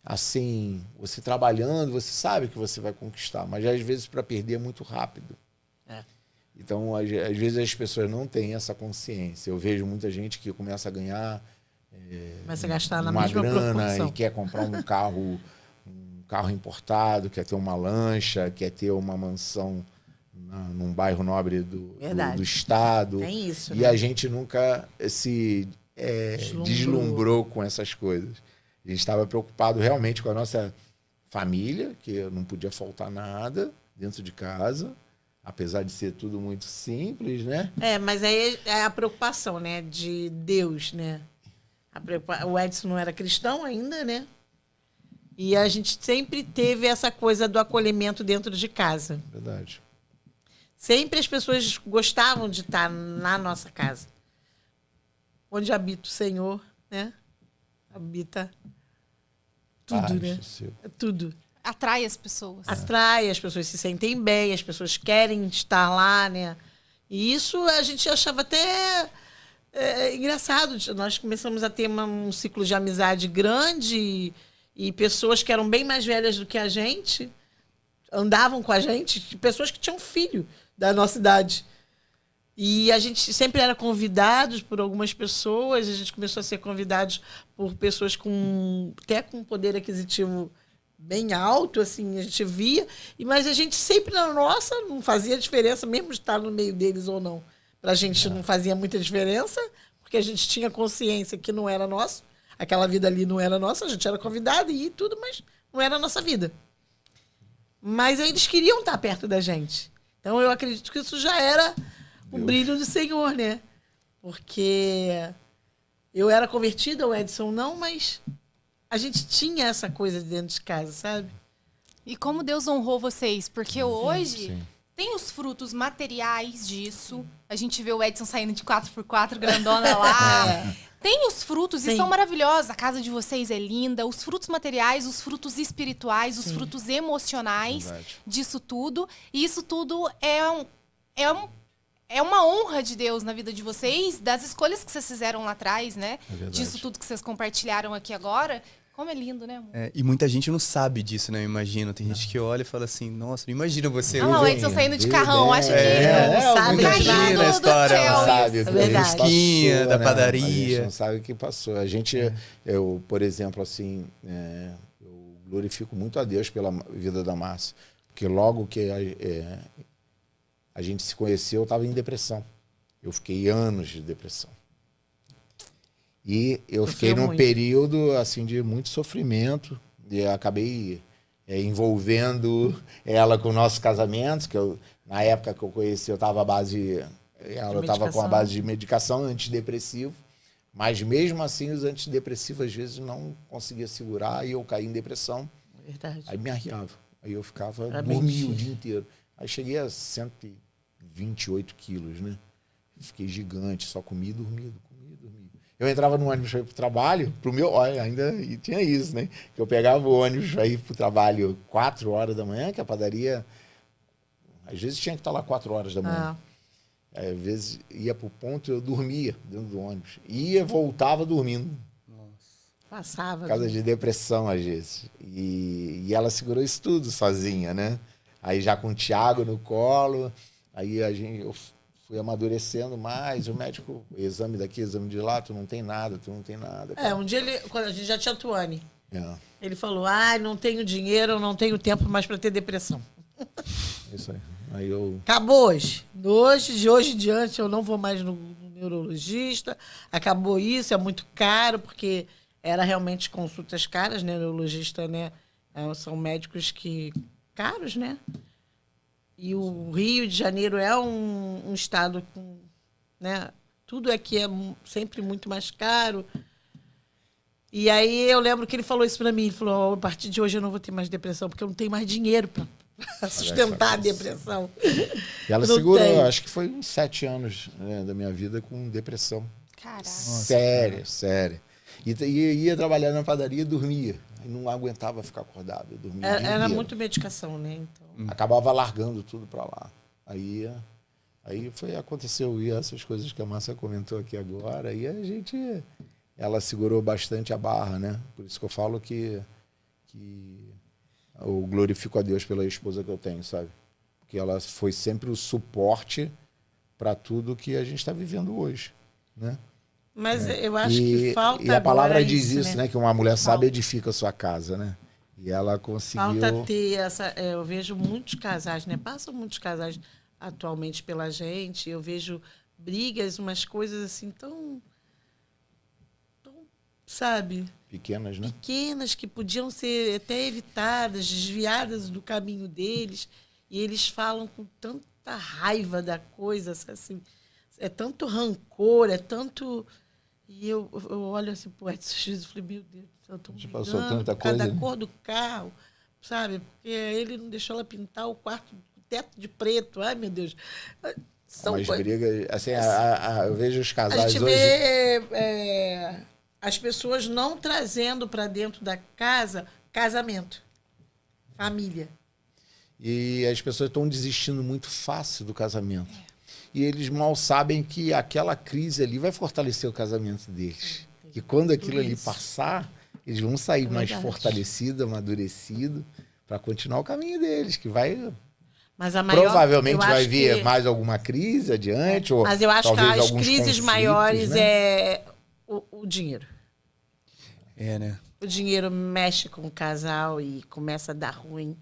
Speaker 3: assim, você trabalhando, você sabe que você vai conquistar, mas às vezes para perder é muito rápido. Então, às vezes as pessoas não têm essa consciência. Eu vejo muita gente que começa a ganhar
Speaker 4: começa a gastar na
Speaker 3: uma
Speaker 4: mesma
Speaker 3: grana
Speaker 4: proporção.
Speaker 3: e quer comprar um carro importado, quer ter uma lancha, quer ter uma mansão num bairro nobre do estado.
Speaker 4: Tem isso,
Speaker 3: e
Speaker 4: né?
Speaker 3: a gente nunca se deslumbrou com essas coisas. A gente estava preocupado realmente com a nossa família, que não podia faltar nada dentro de casa. Apesar de ser tudo muito simples, né?
Speaker 4: Mas aí é a preocupação, né? De Deus, né? O Edson não era cristão ainda, né? E a gente sempre teve essa coisa do acolhimento dentro de casa.
Speaker 3: Verdade.
Speaker 4: Sempre as pessoas gostavam de estar na nossa casa. Onde habita o Senhor, né? Habita tudo, né? É tudo.
Speaker 2: Atrai as pessoas.
Speaker 4: Atrai, as pessoas se sentem bem, as pessoas querem estar lá, né? E isso a gente achava até engraçado. Nós começamos a ter um ciclo de amizade grande e pessoas que eram bem mais velhas do que a gente andavam com a gente, pessoas que tinham filho da nossa idade. E a gente sempre era convidados por algumas pessoas, a gente começou a ser convidados por pessoas até com poder aquisitivo bem alto, assim, a gente via, mas a gente sempre na nossa não fazia diferença, mesmo estar no meio deles ou não. Pra gente não fazia muita diferença, porque a gente tinha consciência que não era nosso, aquela vida ali não era nossa, a gente era convidado e tudo, mas não era a nossa vida. Mas eles queriam estar perto da gente. Então eu acredito que isso já era o brilho do Senhor, né? Porque eu era convertida, o Edson não, mas a gente tinha essa coisa dentro de casa, sabe?
Speaker 2: E como Deus honrou vocês, porque hoje tem os frutos materiais disso. A gente vê o Edson saindo de 4x4 grandona lá. Tem os frutos e são maravilhosos. A casa de vocês é linda. Os frutos materiais, os frutos espirituais, os frutos emocionais disso tudo. E isso tudo é uma honra de Deus na vida de vocês, das escolhas que vocês fizeram lá atrás, né? Disso tudo que vocês compartilharam aqui agora. Como é lindo, né, amor?
Speaker 1: E muita gente não sabe disso, né? Eu imagino. Tem gente que olha e fala assim, nossa, imagina você...
Speaker 2: Ah, o Edson saindo de carrão, acho que...
Speaker 4: não sabe
Speaker 1: imagina a história.
Speaker 3: Não sabe o que
Speaker 4: verdade.
Speaker 3: passou,
Speaker 1: da
Speaker 3: né?
Speaker 1: padaria.
Speaker 3: A gente não sabe o que passou. A gente, eu, por exemplo, assim, eu glorifico muito a Deus pela vida da Márcia. Porque logo que a gente se conheceu, eu estava em depressão. Eu fiquei anos de depressão. E eu fiquei num período assim, de muito sofrimento. E eu acabei envolvendo ela com o nosso casamento, que eu, na época que eu conheci, eu estava à base... Ela estava com a base de medicação antidepressivo. Mas mesmo assim, os antidepressivos às vezes não conseguia segurar e eu caí em depressão.
Speaker 4: Verdade.
Speaker 3: Aí me arriava. Aí eu ficava, dormia o dia inteiro. Aí cheguei a 128 quilos, né? Fiquei gigante, só comia e dormia. Eu entrava no ônibus para ir pro trabalho, pro meu... Olha, ainda tinha isso, né? Que eu pegava o ônibus para ir pro trabalho 4 horas da manhã, que a padaria... Às vezes tinha que estar lá 4 horas da manhã. Às vezes ia pro ponto e eu dormia dentro do ônibus. Ia, voltava dormindo.
Speaker 4: Passava.
Speaker 3: Por causa de depressão, às vezes. E ela segurou isso tudo sozinha, né? Aí já com o Thiago no colo, aí eu fui amadurecendo mais, o médico, exame daqui, exame de lá, tu não tem nada.
Speaker 4: Um dia, quando a gente já tinha Tuane, ele falou, não tenho dinheiro, não tenho tempo mais para ter depressão.
Speaker 3: Isso aí. Aí eu...
Speaker 4: Acabou hoje. De hoje em diante eu não vou mais no neurologista, acabou isso, é muito caro, porque era realmente consultas caras, né? Neurologista, né? São médicos caros, né? E o Rio de Janeiro é um estado com, né? Tudo aqui é sempre muito mais caro. E aí eu lembro que ele falou isso para mim. Ele falou, a partir de hoje eu não vou ter mais depressão, porque eu não tenho mais dinheiro para sustentar a depressão.
Speaker 3: E ela
Speaker 4: Não
Speaker 3: segurou,
Speaker 4: tem.
Speaker 3: acho que foi uns 7 anos, né, da minha vida com depressão.
Speaker 2: Caraca.
Speaker 3: Séria. E ia trabalhar na padaria e dormia. E não aguentava ficar acordado. Eu dormia o dia
Speaker 4: Era
Speaker 3: inteiro.
Speaker 4: muito medicação, né? Então.
Speaker 3: Acabava largando tudo para lá. Aí aconteceu essas coisas que a Márcia comentou aqui agora. E ela segurou bastante a barra, né? Por isso que eu falo que eu glorifico a Deus pela esposa que eu tenho, sabe? Porque ela foi sempre o suporte para tudo que a gente está vivendo hoje, né?
Speaker 4: Mas eu acho que falta
Speaker 3: E a palavra
Speaker 4: agora
Speaker 3: diz isso, né? Que uma mulher sábia edifica a sua casa, né? E ela conseguiu...
Speaker 4: Falta ter essa... eu vejo muitos casais, né? Passam muitos casais atualmente pela gente. Eu vejo brigas, umas coisas assim tão sabe?
Speaker 3: Pequenas, né?
Speaker 4: Pequenas, que podiam ser até evitadas, desviadas do caminho deles. E eles falam com tanta raiva da coisa, assim. É tanto rancor, é tanto... E eu olho assim pro Edson às vezes e falei, meu Deus, eu tô
Speaker 3: passou tanta
Speaker 4: por causa
Speaker 3: coisa,
Speaker 4: da
Speaker 3: né?
Speaker 4: cor do carro, sabe? Porque ele não deixou ela pintar o quarto, o teto de preto. Ai, meu Deus. São
Speaker 3: Umas
Speaker 4: coisas...
Speaker 3: brigas... Assim, eu vejo os
Speaker 4: A
Speaker 3: casais
Speaker 4: gente
Speaker 3: hoje...
Speaker 4: vê as pessoas não trazendo para dentro da casa casamento, família.
Speaker 3: E as pessoas estão desistindo muito fácil do casamento. E eles mal sabem que aquela crise ali vai fortalecer o casamento deles. E quando aquilo ali passar, eles vão sair mais fortalecidos, amadurecidos, para continuar o caminho deles, que vai...
Speaker 4: Mas a maior,
Speaker 3: provavelmente
Speaker 4: eu
Speaker 3: vai
Speaker 4: acho
Speaker 3: vir
Speaker 4: que-
Speaker 3: mais alguma crise adiante. Ou
Speaker 4: Mas eu acho que
Speaker 3: talvez
Speaker 4: as
Speaker 3: alguns
Speaker 4: crises
Speaker 3: conflitos,
Speaker 4: maiores
Speaker 3: né?
Speaker 4: é o dinheiro.
Speaker 1: Né?
Speaker 4: O dinheiro mexe com o casal e começa a dar ruim.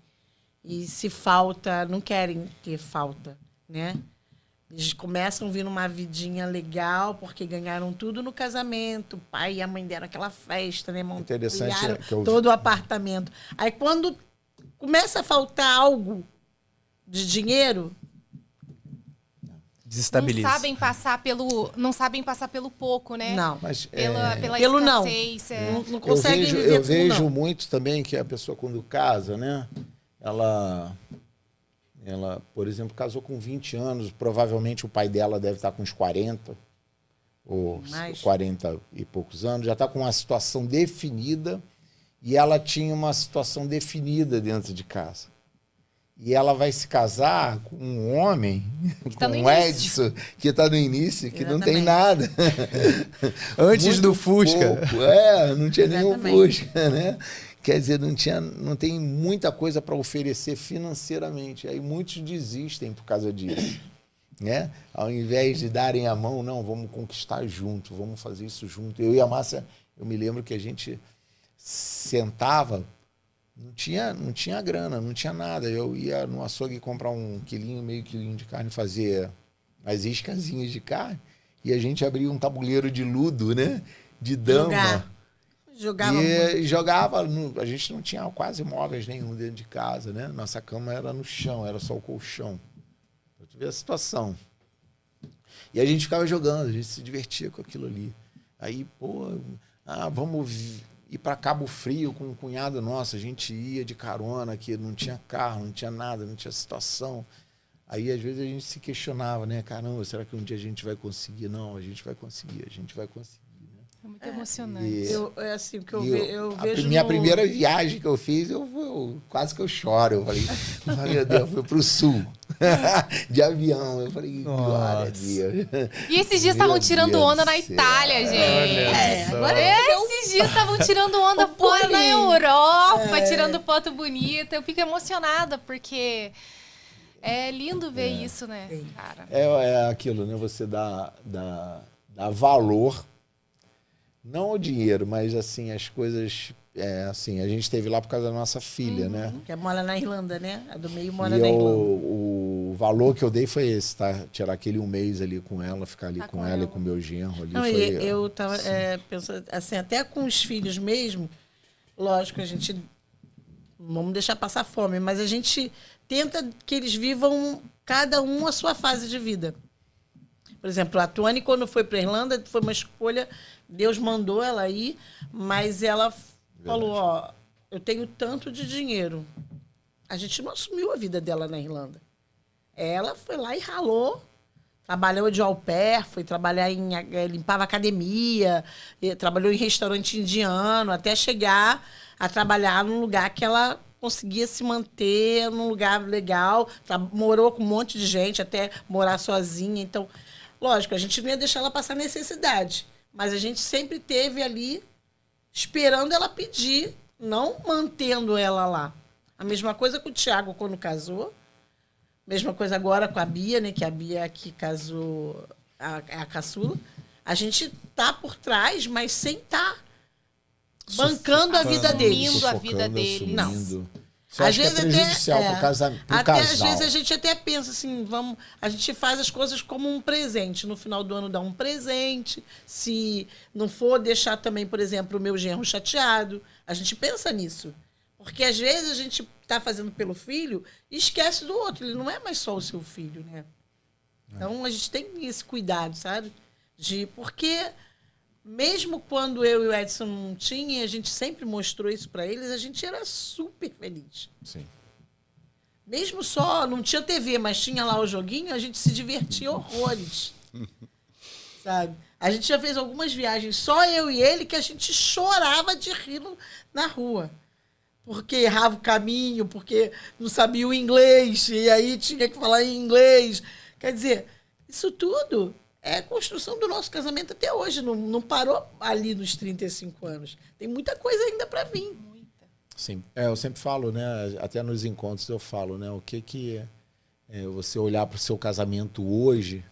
Speaker 4: E se falta, não querem ter falta, né? Eles começam a vir numa vidinha legal, porque ganharam tudo no casamento. O pai e a mãe deram aquela festa, né?
Speaker 3: Interessante
Speaker 4: Criaram
Speaker 3: que eu-
Speaker 4: todo o apartamento. Aí quando começa a faltar algo de dinheiro,
Speaker 1: Desestabiliza.
Speaker 2: Não sabem passar pelo pouco, né?
Speaker 4: não.
Speaker 3: Mas,
Speaker 2: Pela
Speaker 4: Pelo não.
Speaker 2: escassez.
Speaker 4: Não conseguem viver
Speaker 3: eu
Speaker 4: com
Speaker 3: vejo
Speaker 4: não.
Speaker 3: muito também que a pessoa, quando casa, né? Ela, por exemplo, casou com 20 anos. Provavelmente o pai dela deve estar com uns 40 ou
Speaker 4: Mais.
Speaker 3: 40 e poucos anos. Já está com uma situação definida e ela tinha uma situação definida dentro de casa. E ela vai se casar com um homem,
Speaker 2: tá
Speaker 3: com
Speaker 2: no
Speaker 3: um
Speaker 2: início.
Speaker 3: Edson, que está no início, que não tem
Speaker 4: Exatamente.
Speaker 3: nada.
Speaker 1: Antes
Speaker 3: Muito
Speaker 1: do Fusca.
Speaker 3: pouco. Não tinha nenhum
Speaker 4: Exatamente.
Speaker 3: Fusca, né? Quer dizer, não tem muita coisa para oferecer financeiramente. Aí muitos desistem por causa disso, né? Ao invés de darem a mão, não, vamos conquistar junto, vamos fazer isso junto. Eu e a Márcia, eu me lembro que a gente sentava, não tinha grana, não tinha nada. Eu ia no açougue comprar meio quilinho de carne, fazer as iscazinhas de carne, e a gente abria um tabuleiro de ludo, né? De dama.
Speaker 4: Jogava muito.
Speaker 3: E jogava. A gente não tinha quase móveis nenhum dentro de casa, né? Nossa cama era no chão, era só o colchão. Pra tu ver a situação. E a gente ficava jogando, a gente se divertia com aquilo ali. Aí, vamos ir para Cabo Frio com um cunhado nosso. A gente ia de carona, que não tinha carro, não tinha nada, não tinha situação. Aí, às vezes, a gente se questionava, né? Caramba, será que um dia a gente vai conseguir? Não, a gente vai conseguir.
Speaker 2: É muito emocionante.
Speaker 3: E-
Speaker 4: É assim, o que eu,
Speaker 3: E
Speaker 4: eu vejo
Speaker 3: minha
Speaker 4: no-
Speaker 3: primeira viagem que eu fiz, quase que eu choro. Eu falei, meu Deus, foi pro sul. De avião. Eu falei, glória a
Speaker 1: Nossa.
Speaker 3: Deus.
Speaker 2: E esses dias estavam
Speaker 3: Meu
Speaker 2: tirando
Speaker 3: Deus
Speaker 2: onda
Speaker 3: do
Speaker 2: na
Speaker 3: céu.
Speaker 2: Itália, gente.
Speaker 4: agora
Speaker 2: Esses dias estavam tirando onda fora na Europa, tirando foto bonita. Eu fico emocionada, porque é lindo ver isso, né, cara?
Speaker 3: É aquilo, né? Você dá valor, não ao dinheiro, mas assim, as coisas. Assim, a gente esteve lá por causa da nossa filha, né?
Speaker 4: Que mora na Irlanda, né? A do meio mora
Speaker 3: E
Speaker 4: na Irlanda.
Speaker 3: o valor que eu dei foi esse, tá? Tirar aquele 1 mês ali com ela, ficar ali
Speaker 2: Tá
Speaker 3: com
Speaker 2: com
Speaker 3: ela e
Speaker 2: ela.
Speaker 3: com o meu genro ali.
Speaker 4: Não,
Speaker 3: foi,
Speaker 4: eu tava pensando, assim, até com os filhos mesmo, lógico, a gente não vamos deixar passar fome, mas a gente tenta que eles vivam cada um a sua fase de vida. Por exemplo, a Tuane, quando foi para Irlanda, foi uma escolha, Deus mandou ela ir, mas ela falou, ó, eu tenho tanto de dinheiro. A gente não assumiu a vida dela na Irlanda. Ela foi lá e ralou, trabalhou de au pair, foi trabalhar limpava academia, trabalhou em restaurante indiano, até chegar a trabalhar num lugar que ela conseguia se manter, num lugar legal, morou com um monte de gente, até morar sozinha. Então, lógico, a gente não ia deixar ela passar necessidade, mas a gente sempre teve ali esperando ela pedir, não mantendo ela lá. A mesma coisa com o Thiago quando casou, mesma coisa agora com a Bia, né? Que a Bia que casou, a caçula. A gente tá por trás, mas sem tá bancando a vida deles.
Speaker 2: Assumindo a vida deles.
Speaker 4: Não.
Speaker 3: Você acha que é prejudicial pro casal?
Speaker 4: Até às vezes a gente até pensa assim, a gente faz as coisas como um presente. No final do ano dá um presente. Se não for deixar também, por exemplo, o meu genro chateado, a gente pensa nisso. Porque às vezes a gente está fazendo pelo filho e esquece do outro. Ele não é mais só o seu filho, né? Então a gente tem esse cuidado, sabe? Porque mesmo quando eu e o Edson não tinha, a gente sempre mostrou isso para eles, a gente era super feliz.
Speaker 3: Sim.
Speaker 4: Mesmo só, não tinha TV, mas tinha lá o joguinho, a gente se divertia horrores. Sabe? A gente já fez algumas viagens, só eu e ele, que a gente chorava de rir na rua. Porque errava o caminho, porque não sabia o inglês, e aí tinha que falar em inglês. Quer dizer, isso tudo é construção do nosso casamento até hoje. Não parou ali nos 35 anos. Tem muita coisa ainda para vir.
Speaker 2: Muita.
Speaker 3: Sim. Eu sempre falo, né? Até nos encontros eu falo, né? O que é você olhar para o seu casamento hoje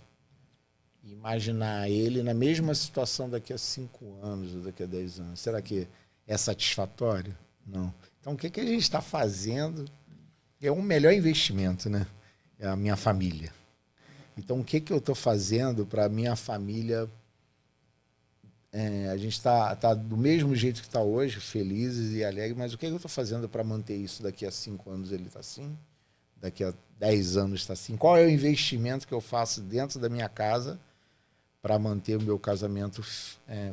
Speaker 3: e imaginar ele na mesma situação daqui a 5 anos ou daqui a 10 anos. Será que é satisfatório? Não. Então, o que a gente está fazendo é um melhor investimento, né? É a minha família. Então, o que eu estou fazendo para a minha família? A gente está do mesmo jeito que está hoje, felizes e alegres, mas o que eu estou fazendo para manter isso daqui a 5 anos ele está assim? Daqui a 10 anos está assim? Qual é o investimento que eu faço dentro da minha casa para manter o meu casamento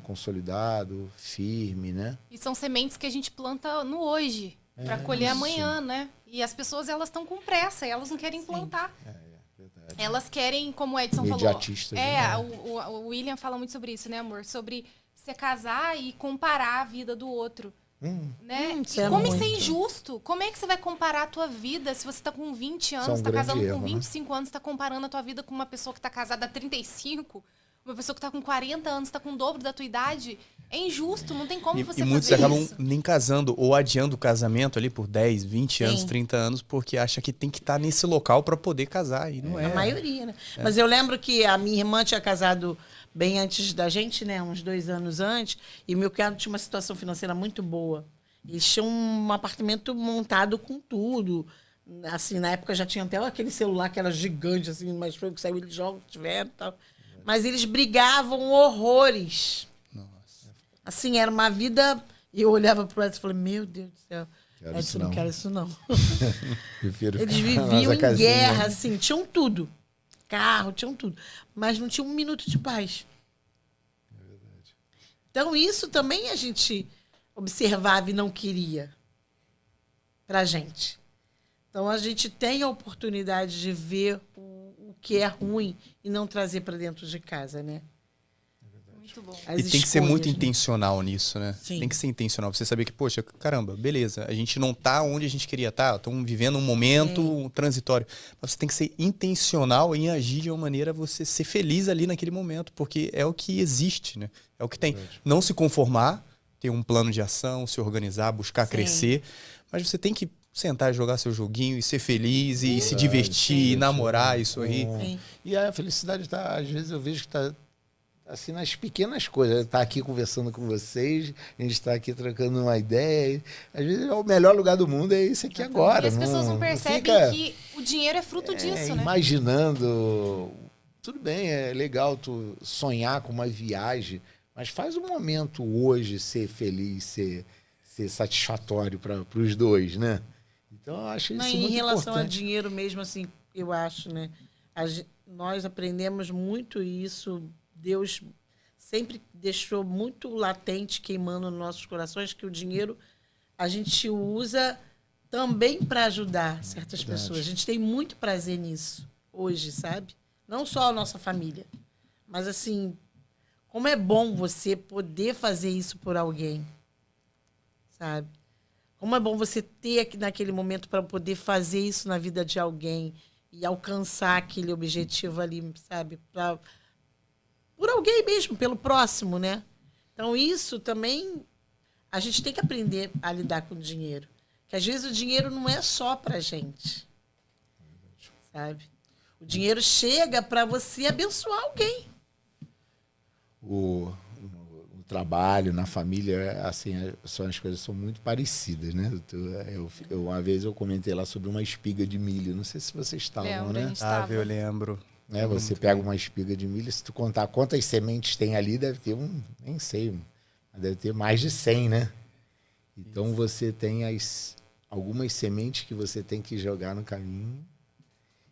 Speaker 3: consolidado, firme, né?
Speaker 2: E são sementes que a gente planta no hoje, para colher amanhã, né? E as pessoas, elas estão com pressa, elas não querem plantar.
Speaker 3: Verdade.
Speaker 2: Elas querem, como o Edson
Speaker 3: Imediatistas,
Speaker 2: falou.
Speaker 3: né?
Speaker 2: O William fala muito sobre isso, né, amor? Sobre você casar e comparar a vida do outro. Né?
Speaker 4: Isso é
Speaker 2: Como isso é
Speaker 4: muito.
Speaker 2: injusto? Como é que você vai comparar a tua vida se você tá com 20 anos,
Speaker 3: Isso é um
Speaker 2: tá casando
Speaker 3: grande
Speaker 2: com
Speaker 3: erro,
Speaker 2: 25 anos, tá comparando a tua vida com uma pessoa que tá casada há 35, uma pessoa que tá com 40 anos, tá com o dobro da tua idade? É injusto, não tem como você
Speaker 1: E muitos
Speaker 2: fazer
Speaker 1: acabam
Speaker 2: isso.
Speaker 1: nem casando ou adiando o casamento ali por 10, 20 anos,
Speaker 4: Sim.
Speaker 1: 30 anos, porque acha que tem que estar nesse local para poder casar. E não é.
Speaker 4: A maioria, né? Mas eu lembro que a minha irmã tinha casado bem antes da gente, né? Uns 2 anos antes. E meu cunhado tinha uma situação financeira muito boa. Eles tinham um apartamento montado com tudo. Assim, na época já tinha até aquele celular que era gigante, assim, mas foi o que saiu, eles jogam, tiveram e tal. Mas eles brigavam horrores.
Speaker 1: Nossa.
Speaker 4: Assim, era uma vida... E eu olhava pro Edson e falei, meu Deus do céu.
Speaker 3: Quero
Speaker 4: Edson,
Speaker 3: isso
Speaker 4: não
Speaker 3: não.
Speaker 4: quero isso não.
Speaker 3: Prefiro
Speaker 4: Eles
Speaker 3: ficar na
Speaker 4: viviam
Speaker 3: nossa
Speaker 4: em
Speaker 3: casinha.
Speaker 4: guerra, assim, tinham tudo. Carro, tinham tudo. Mas não tinha um minuto de paz. Então, isso também a gente observava e não queria pra gente. Então, a gente tem a oportunidade de ver o que é ruim e não trazer para dentro de casa, né?
Speaker 2: Muito bom.
Speaker 4: As
Speaker 1: E tem que ser muito
Speaker 4: escolhas, né?
Speaker 1: intencional nisso, né?
Speaker 4: Sim.
Speaker 1: Tem que ser intencional. Você saber que, poxa, caramba, beleza, a gente não tá onde a gente queria estar, estamos vivendo um momento transitório. Mas você tem que ser intencional em agir de uma maneira a você ser feliz ali naquele momento, porque é o que existe, né? É o que tem. Não se conformar, ter um plano de ação, se organizar, buscar
Speaker 4: Sim.
Speaker 1: crescer, mas você tem que sentar e jogar seu joguinho e ser feliz e se divertir, e namorar e sorrir.
Speaker 4: Sim.
Speaker 3: E a felicidade tá, às vezes eu vejo que tá assim, nas pequenas coisas. Estar aqui conversando com vocês, a gente está aqui trocando uma ideia. Às vezes o melhor lugar do mundo é esse aqui agora.
Speaker 2: E as pessoas não percebem que o dinheiro é fruto disso, né?
Speaker 3: Imaginando. Tudo bem, é legal tu sonhar com uma viagem, mas faz um momento hoje ser feliz, ser satisfatório para os dois, né? Então, eu acho isso muito importante.
Speaker 4: Em relação a dinheiro mesmo, assim, eu acho, né? Nós aprendemos muito isso. Deus sempre deixou muito latente, queimando nos nossos corações, que o dinheiro a gente usa também para ajudar certas pessoas. A gente tem muito prazer nisso hoje, sabe? Não só a nossa família, mas assim, como é bom você poder fazer isso por alguém, sabe? Como é bom você ter naquele momento para poder fazer isso na vida de alguém e alcançar aquele objetivo ali, sabe? Por alguém mesmo, pelo próximo, né? Então, isso também a gente tem que aprender a lidar com o dinheiro. Que às vezes o dinheiro não é só pra gente, sabe? O dinheiro chega para você abençoar alguém.
Speaker 3: O trabalho, na família, assim, as coisas são muito parecidas, né? Uma vez eu comentei lá sobre uma espiga de milho. Não sei se vocês estavam, né?
Speaker 1: Eu lembro.
Speaker 3: Você pega uma espiga de milho, se tu contar quantas sementes tem ali, deve ter nem sei, deve ter mais de 100, né? Então você tem algumas sementes que você tem que jogar no caminho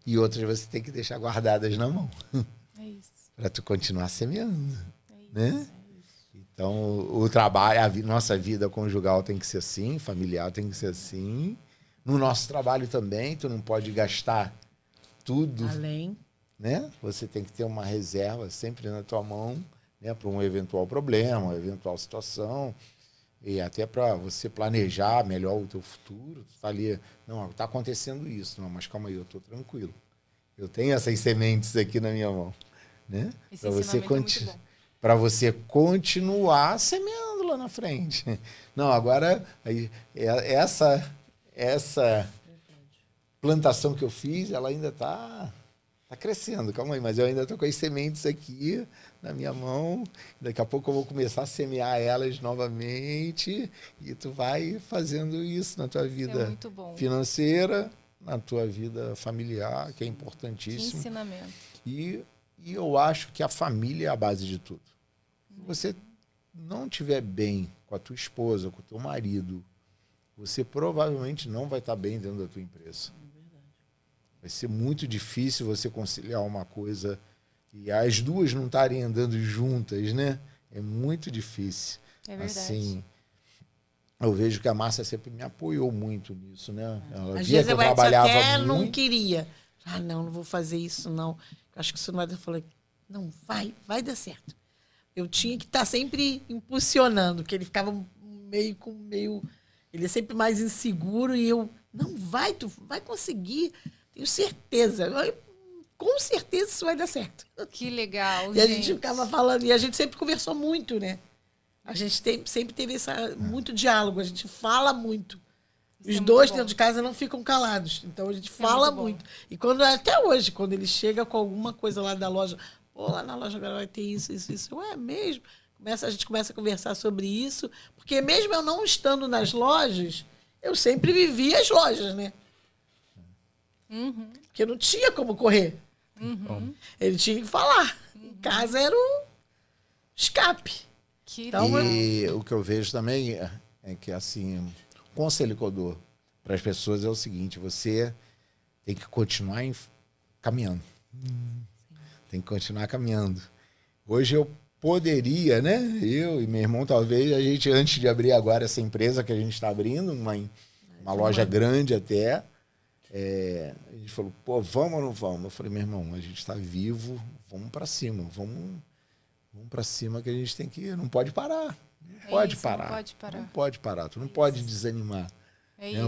Speaker 3: e outras você tem que deixar guardadas na mão.
Speaker 2: É isso.
Speaker 3: Para tu continuar semeando, né? Então, o trabalho, nossa vida conjugal tem que ser assim, familiar tem que ser assim. No nosso trabalho também, tu não pode gastar tudo.
Speaker 4: Além.
Speaker 3: Né? Você tem que ter uma reserva sempre na tua mão, né? Para um eventual problema, uma eventual situação. E até para você planejar melhor o teu futuro. Tu tá ali, não, está acontecendo isso. Não, mas calma aí, eu estou tranquilo. Eu tenho essas sementes aqui na minha mão. Né? Para você continuar semeando lá na frente. Não, agora essa plantação que eu fiz, ela ainda está crescendo, calma aí, mas eu ainda estou com as sementes aqui na minha mão. Daqui a pouco eu vou começar a semear elas novamente e tu vai fazendo isso na tua vida financeira, na tua vida familiar, que é importantíssimo.
Speaker 2: Que ensinamento.
Speaker 3: E eu acho que a família é a base de tudo. Se você não estiver bem com a tua esposa, com o teu marido, você provavelmente não vai estar bem dentro da tua empresa. Vai ser muito difícil você conciliar uma coisa e as duas não estarem andando juntas, né? É muito difícil.
Speaker 2: É verdade.
Speaker 3: Assim, eu vejo que a Márcia sempre me apoiou muito nisso, né? Ela
Speaker 4: Às
Speaker 3: via
Speaker 4: vezes
Speaker 3: que eu trabalhava
Speaker 4: até
Speaker 3: muito.
Speaker 4: não queria. Não vou fazer isso, não. Eu acho que isso não vai dar. Eu falei, não, vai dar certo. Eu tinha que estar sempre impulsionando, porque ele ficava meio... Ele é sempre mais inseguro e eu, não, tu vai conseguir, tenho certeza. Com certeza isso vai dar certo.
Speaker 2: Que legal,
Speaker 4: E a gente ficava falando, e a gente sempre conversou muito, né? A gente sempre teve muito diálogo, a gente fala muito. Os dois dentro de casa não ficam calados, então a gente fala muito. E até hoje, quando ele chega com alguma coisa lá da loja, lá na loja agora vai ter isso. É mesmo? A gente começa a conversar sobre isso, porque mesmo eu não estando nas lojas, eu sempre vivi as lojas, né?
Speaker 2: Uhum.
Speaker 4: Porque não tinha como correr.
Speaker 2: Uhum.
Speaker 4: Ele tinha que falar. Em casa era o escape.
Speaker 3: E o que eu vejo também é que, assim, o conselho que eu dou para as pessoas é o seguinte: você tem que continuar caminhando. Tem que continuar caminhando. Hoje eu poderia, né? Eu e meu irmão, talvez, a gente, antes de abrir agora essa empresa que a gente está abrindo, uma loja grande até, a gente falou, vamos ou não vamos? Eu falei, meu irmão, a gente está vivo, vamos para cima, vamos para cima que a gente tem que ir, não pode parar. Não pode parar, tu não pode desanimar.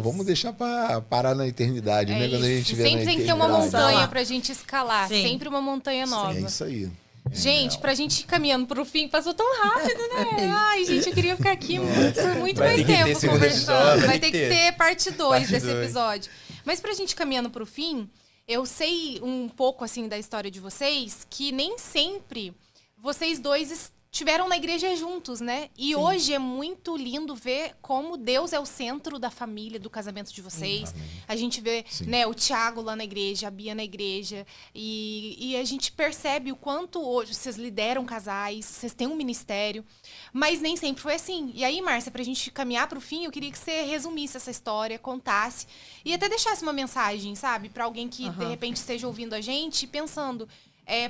Speaker 3: Vamos deixar para parar na eternidade, né? Quando a gente estiver na eternidade.
Speaker 2: Sempre tem que ter uma montanha para a gente escalar, sempre uma montanha nova.
Speaker 3: Sim, é isso aí.
Speaker 2: Gente, pra gente ir caminhando pro fim, passou tão rápido, né? Ai, gente, eu queria ficar aqui por muito mais tempo conversando. Vai ter que ter parte 2 desse episódio. Mas pra gente ir caminhando pro fim, eu sei um pouco, assim, da história de vocês, que nem sempre vocês dois estiveram na igreja juntos, né? E hoje é muito lindo ver como Deus é o centro da família, do casamento de vocês.
Speaker 3: Amém.
Speaker 2: A gente vê, né, o Thiago lá na igreja, a Bia na igreja. E a gente percebe o quanto hoje vocês lideram casais, vocês têm um ministério. Mas nem sempre foi assim. E aí, Márcia, pra gente caminhar pro fim, eu queria que você resumisse essa história, contasse. E até deixasse uma mensagem, sabe? Pra alguém que, de repente, esteja ouvindo a gente, pensando...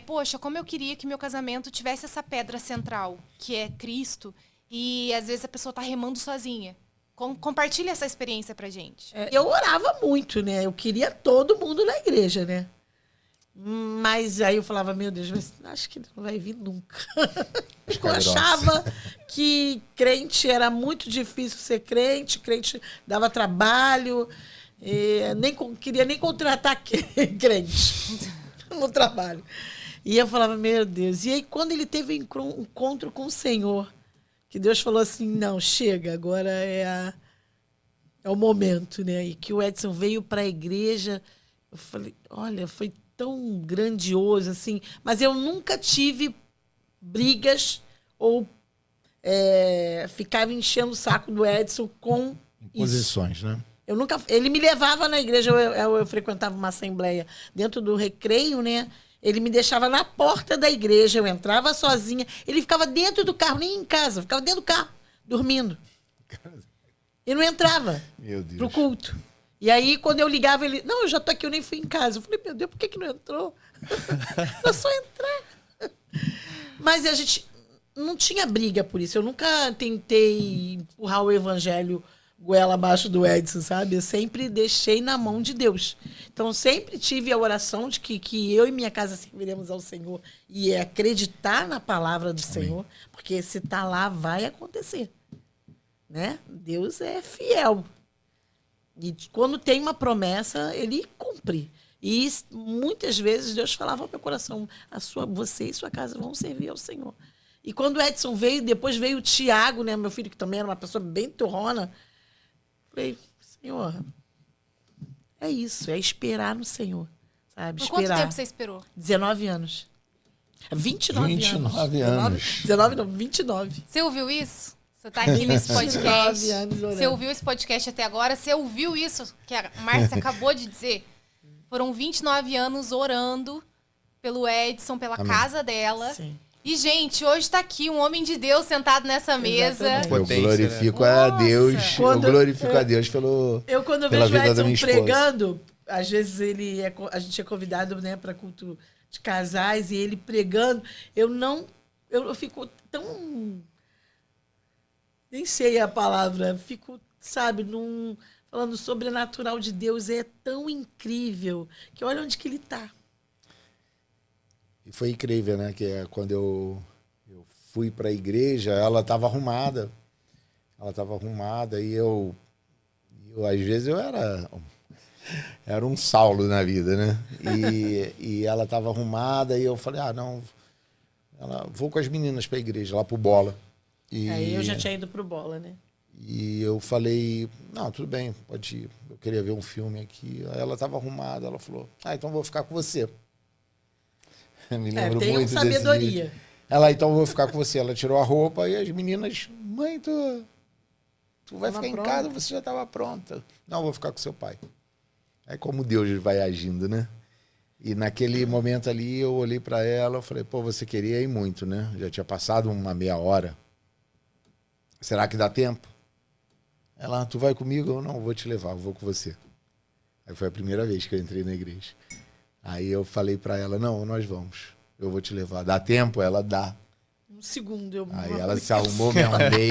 Speaker 2: poxa, como eu queria que meu casamento tivesse essa pedra central, que é Cristo, e às vezes a pessoa tá remando sozinha. Compartilha essa experiência pra gente.
Speaker 4: Eu orava muito, né? Eu queria todo mundo na igreja, né? Mas aí eu falava, meu Deus, mas acho que não vai vir nunca. Eu achava que crente era muito difícil ser crente dava trabalho, queria nem contratar crente no trabalho. E eu falava, meu Deus. E aí, quando ele teve um encontro com o Senhor, que Deus falou assim, não, chega, agora é o momento, né? E que o Edson veio para a igreja, eu falei, olha, foi tão grandioso, assim. Mas eu nunca tive brigas ou ficava enchendo o saco do Edson com
Speaker 3: Posições, né?
Speaker 4: Eu nunca, ele me levava na igreja, eu frequentava uma assembleia dentro do recreio, né? Ele me deixava na porta da igreja, eu entrava sozinha. Ele ficava dentro do carro, nem em casa, ficava dentro do carro, dormindo. E não entrava pro culto. E aí, quando eu ligava, ele... Não, eu já tô aqui, eu nem fui em casa. Eu falei, meu Deus, por que não entrou? É só entrar. Mas a gente não tinha briga por isso. Eu nunca tentei empurrar o evangelho goela abaixo do Edson, sabe? Eu sempre deixei na mão de Deus. Então, sempre tive a oração de que eu e minha casa serviremos ao Senhor e acreditar na palavra do Senhor, porque se tá lá, vai acontecer. Né? Deus é fiel. E quando tem uma promessa, ele cumpre. E muitas vezes Deus falava ao meu coração, você e sua casa vão servir ao Senhor. E quando o Edson veio, depois veio o Thiago, né, meu filho, que também era uma pessoa bem turrona, falei, Senhor, é isso, é esperar no Senhor, sabe?
Speaker 2: Por quanto tempo você esperou?
Speaker 4: 19 anos. 29 anos.
Speaker 3: 29 anos.
Speaker 4: 19 não, 29.
Speaker 2: Você ouviu isso? Você tá aqui nesse podcast.
Speaker 4: 29 anos orando.
Speaker 2: Você ouviu esse podcast até agora? Você ouviu isso que a Márcia acabou de dizer? Foram 29 anos orando pelo Edson, pela casa dela.
Speaker 4: Sim.
Speaker 2: E, gente, hoje tá aqui um homem de Deus sentado nessa mesa.
Speaker 4: Exatamente.
Speaker 3: Eu
Speaker 1: Potência,
Speaker 3: glorifico
Speaker 2: né?
Speaker 3: a Deus.
Speaker 4: Quando-
Speaker 3: eu glorifico a Deus pelo.
Speaker 4: Eu, quando eu
Speaker 3: pela
Speaker 4: vejo o
Speaker 3: vida da minha
Speaker 4: Edson
Speaker 3: esposa.
Speaker 4: pregando, às vezes a gente é convidado, né, para culto de casais, e ele pregando, eu fico tão... Nem sei a palavra, fico, sabe, falando o sobrenatural de Deus, é tão incrível, que olha onde que ele está.
Speaker 3: E foi incrível, né? Que é quando eu fui para a igreja, ela estava arrumada. Ela estava arrumada e eu às vezes eu era um Saulo na vida, né? E ela estava arrumada e eu falei, não, vou com as meninas para a igreja, lá pro Bola.
Speaker 4: Aí eu já tinha ido pro Bola, né?
Speaker 3: E eu falei, não, tudo bem, pode ir. Eu queria ver um filme aqui. Aí ela estava arrumada, ela falou, então vou ficar com você. Eu me lembro
Speaker 4: tem
Speaker 3: muito
Speaker 4: sabedoria.
Speaker 3: desse dia. Ela, então eu vou ficar com você. Ela tirou a roupa e as meninas, mãe, tu vai
Speaker 4: Tava
Speaker 3: ficar
Speaker 4: pronta.
Speaker 3: em casa, você já estava pronta. Não, eu vou ficar com seu pai. É como Deus vai agindo, né? E naquele momento ali eu olhei para ela, eu falei, pô, você queria ir muito, né? Já tinha passado uma meia hora. Será que dá tempo? Ela, tu vai comigo? Eu, não, vou te levar, eu vou com você. Aí foi a primeira vez que eu entrei na igreja. Aí eu falei para ela, não, nós vamos, eu vou te levar. Dá tempo? Ela dá.
Speaker 4: Um segundo.
Speaker 3: Aí ela se arrumou, me arrumei,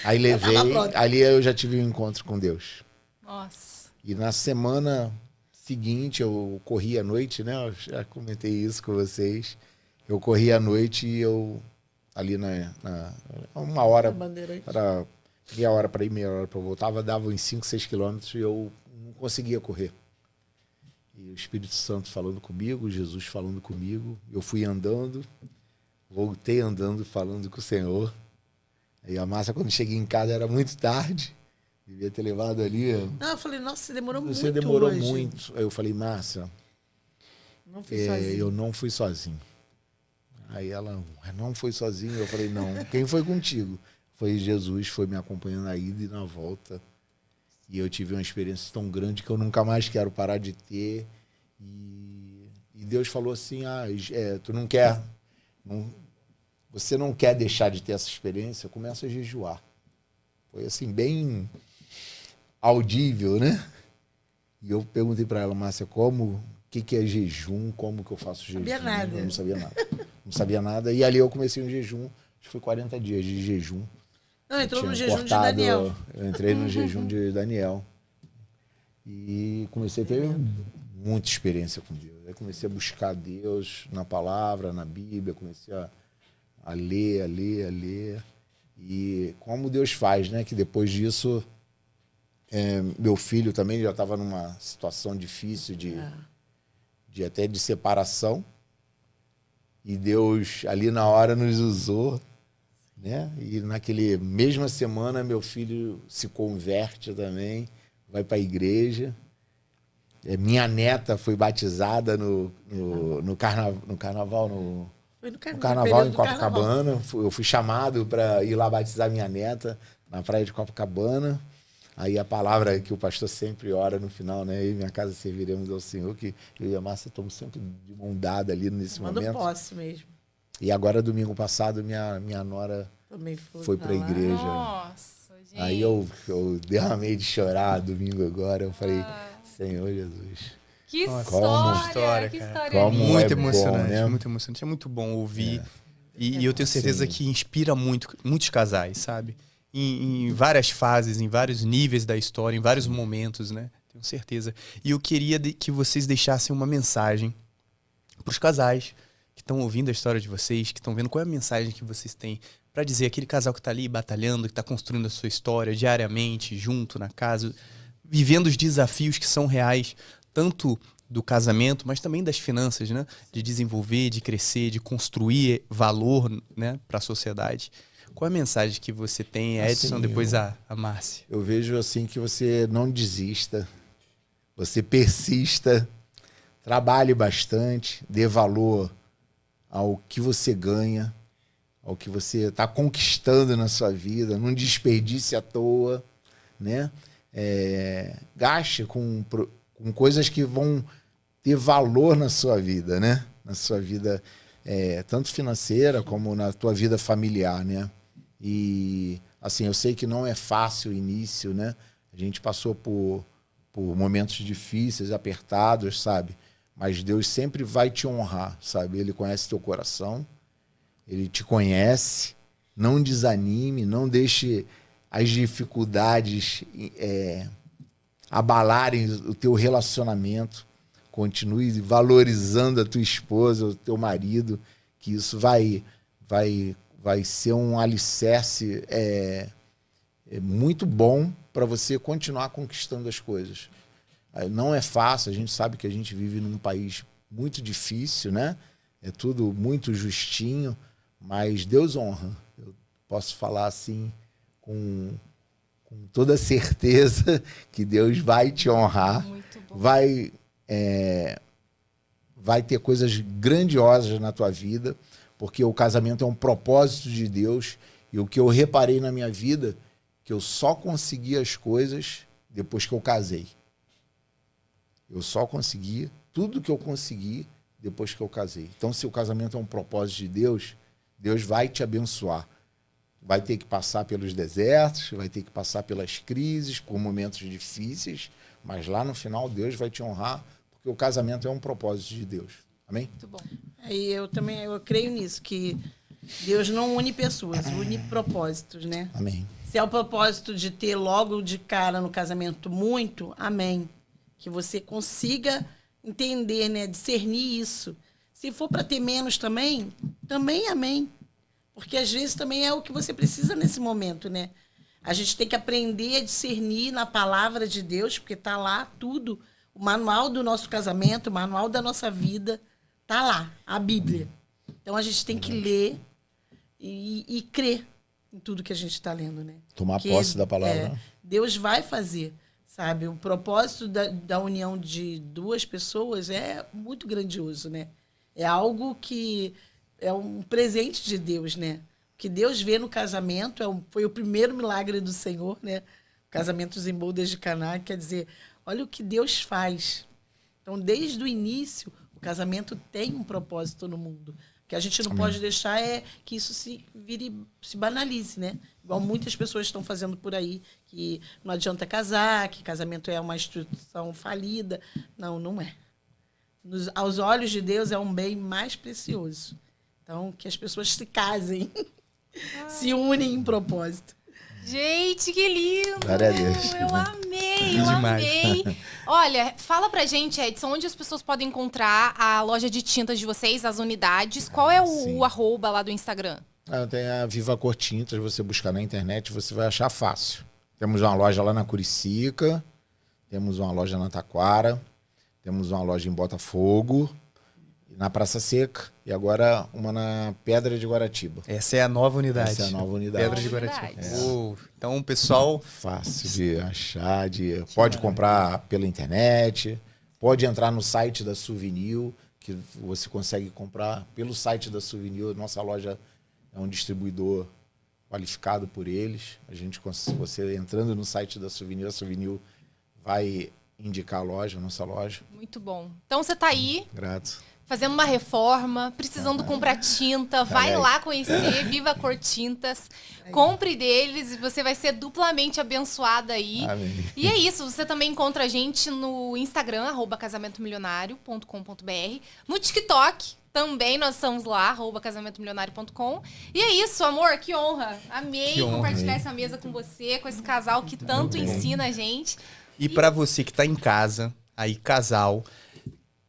Speaker 3: aí levei, ali eu já tive um encontro com Deus.
Speaker 2: Nossa.
Speaker 3: E na semana seguinte, eu corri à noite, né? Eu já comentei isso com vocês. Eu corri à noite e eu, ali uma hora, para meia hora para ir, meia hora para voltar, dava uns 5, 6 quilômetros e eu não conseguia correr. E o Espírito Santo falando comigo, Jesus falando comigo. Eu fui andando, voltei andando, falando com o Senhor. Aí a Márcia, quando cheguei em casa, era muito tarde. Devia ter levado ali.
Speaker 4: Não, eu falei, nossa, você demorou muito.
Speaker 3: Você demorou
Speaker 4: hoje.
Speaker 3: muito. Aí eu falei, Márcia,
Speaker 4: Não fui sozinho.
Speaker 3: eu não fui sozinho. Aí ela, não foi sozinho? Eu falei, não. Quem foi contigo? Foi Jesus, foi me acompanhando na ida e na volta. E eu tive uma experiência tão grande que eu nunca mais quero parar de ter. E Deus falou assim, tu não quer... você não quer deixar de ter essa experiência? Começa a jejuar. Foi assim, bem audível, né? E eu perguntei para ela, Márcia, o que é jejum? Como que eu faço jejum?
Speaker 4: Sabia nada.
Speaker 3: Eu não sabia nada. Não sabia nada. E ali eu comecei um jejum. Acho que foi 40 dias de jejum.
Speaker 4: Não, entrou no jejum de Daniel.
Speaker 3: Eu entrei no jejum de Daniel. E comecei a ter muita experiência com Deus. Aí comecei a buscar Deus na palavra, na Bíblia. Comecei a ler. E como Deus faz, né? Que depois disso, meu filho também já estava numa situação difícil até de separação. E Deus ali na hora nos usou, né? E naquele mesma semana meu filho se converte também, vai para a igreja. Minha neta foi batizada no carnaval em Copacabana. Eu fui chamado para ir lá batizar minha neta na praia de Copacabana. Aí a palavra que o pastor sempre ora no final, né? Eu e minha casa serviremos ao Senhor, que eu e a Márcia estamos sempre de mão dada ali nesse momento.
Speaker 4: Posse mesmo.
Speaker 3: E agora, domingo passado, minha nora
Speaker 4: também
Speaker 3: foi para a igreja.
Speaker 2: Nossa, gente.
Speaker 3: Aí eu derramei de chorar domingo agora. Eu falei, Senhor Jesus.
Speaker 2: Que história,
Speaker 1: que
Speaker 2: história
Speaker 3: Como
Speaker 2: linda.
Speaker 1: Muito
Speaker 3: é bom,
Speaker 1: emocionante,
Speaker 3: né?
Speaker 1: muito emocionante. É muito bom ouvir. E eu tenho certeza que inspira muitos casais, sabe? Em várias fases, em vários níveis da história, em vários momentos, né? Tenho certeza. E eu queria que vocês deixassem uma mensagem para os casais que estão ouvindo a história de vocês, que estão vendo qual é a mensagem que vocês têm para dizer aquele casal que está ali batalhando, que está construindo a sua história diariamente, junto, na casa, vivendo os desafios que são reais, tanto do casamento, mas também das finanças, né? De desenvolver, de crescer, de construir valor, né, para a sociedade. Qual é a mensagem que você tem, Edson,
Speaker 3: Assim,
Speaker 1: depois a Márcia?
Speaker 3: Eu vejo assim que você não desista, você persista, trabalhe bastante, dê valor ao que você ganha, ao que você está conquistando na sua vida, não desperdice à toa, né? Gaste com coisas que vão ter valor na sua vida, né? Na sua vida, tanto financeira como na tua vida familiar, né? E, assim, eu sei que não é fácil o início, né? A gente passou por momentos difíceis, apertados, sabe? Mas Deus sempre vai te honrar, sabe? Ele conhece teu coração, Ele te conhece. Não desanime, não deixe as dificuldades abalarem o teu relacionamento. Continue valorizando a tua esposa, o teu marido, que isso vai ser um alicerce muito bom para você continuar conquistando as coisas. Não é fácil, a gente sabe que a gente vive num país muito difícil, né? É tudo muito justinho, mas Deus honra. Eu posso falar assim com toda certeza que Deus vai te honrar.
Speaker 2: Muito bom.
Speaker 3: Vai ter coisas grandiosas na tua vida, porque o casamento é um propósito de Deus. E o que eu reparei na minha vida, que eu só consegui as coisas depois que eu casei. Eu só consegui tudo que eu consegui depois que eu casei. Então, se o casamento é um propósito de Deus, Deus vai te abençoar. Vai ter que passar pelos desertos, vai ter que passar pelas crises, por momentos difíceis, mas lá no final Deus vai te honrar, porque o casamento é um propósito de Deus. Amém?
Speaker 2: Muito bom.
Speaker 4: E eu creio nisso, que Deus não une pessoas, une propósitos, né?
Speaker 3: Amém.
Speaker 4: Se é o propósito de ter logo de cara no casamento muito, amém. Que você consiga entender, né? Discernir isso. Se for para ter menos também amém. Porque às vezes também é o que você precisa nesse momento, né? A gente tem que aprender a discernir na palavra de Deus, porque tá lá tudo. O manual do nosso casamento, o manual da nossa vida, tá lá, a Bíblia. Então a gente tem que ler e crer em tudo que a gente está lendo, né?
Speaker 3: Tomar posse da palavra.
Speaker 4: Deus vai fazer, sabe? O propósito da união de duas pessoas é muito grandioso, né? É algo que é um presente de Deus, né? O que Deus vê no casamento foi o primeiro milagre do Senhor, né? O casamento em bodas de Caná, quer dizer, olha o que Deus faz. Então, desde o início, o casamento tem um propósito no mundo. O que a gente não pode deixar é que isso se banalize, né? Igual muitas pessoas estão fazendo por aí, que não adianta casar, que casamento é uma instituição falida. Não, não é. Aos olhos de Deus é um bem mais precioso. Então, que as pessoas se casem, se unem em propósito.
Speaker 2: Gente, que lindo!
Speaker 3: Glória a Deus.
Speaker 2: Eu amei, eu
Speaker 1: Demais.
Speaker 2: amei. Olha, fala pra gente, Edson, onde as pessoas podem encontrar a loja de tintas de vocês, as unidades. Qual é o arroba lá do Instagram?
Speaker 3: Tem a Viva Cor Tintas, você buscar na internet, você vai achar fácil. Temos uma loja lá na Curicica, temos uma loja na Taquara, temos uma loja em Botafogo, na Praça Seca e agora uma na Pedra de Guaratiba.
Speaker 1: Essa é a nova unidade.
Speaker 3: Essa é a nova unidade.
Speaker 1: Pedra de
Speaker 2: Nova
Speaker 1: Guaratiba.
Speaker 2: unidade.
Speaker 1: Então, pessoal,
Speaker 3: Fácil de achar, pode comprar pela internet, pode entrar no site da Souvenir, que você consegue comprar pelo site da Souvenir. Nossa loja é um distribuidor qualificado por eles. Você entrando no site da Souvenir, a Souvenir vai indicar a nossa loja.
Speaker 2: Muito bom. Então você tá aí,
Speaker 3: Grato.
Speaker 2: fazendo uma reforma, precisando comprar tinta, vai lá conhecer Viva Cor Tintas, compre deles e você vai ser duplamente abençoada aí.
Speaker 3: Amém.
Speaker 2: E é isso, você também encontra a gente no Instagram, @casamentomilionario.com.br, no TikTok, também nós estamos lá, @casamentomilionario.com. E é isso, amor, que honra. Amei
Speaker 1: Que honra.
Speaker 2: compartilhar essa mesa com você, com esse casal que tanto ensina a gente.
Speaker 1: e para você que tá em casa, aí casal,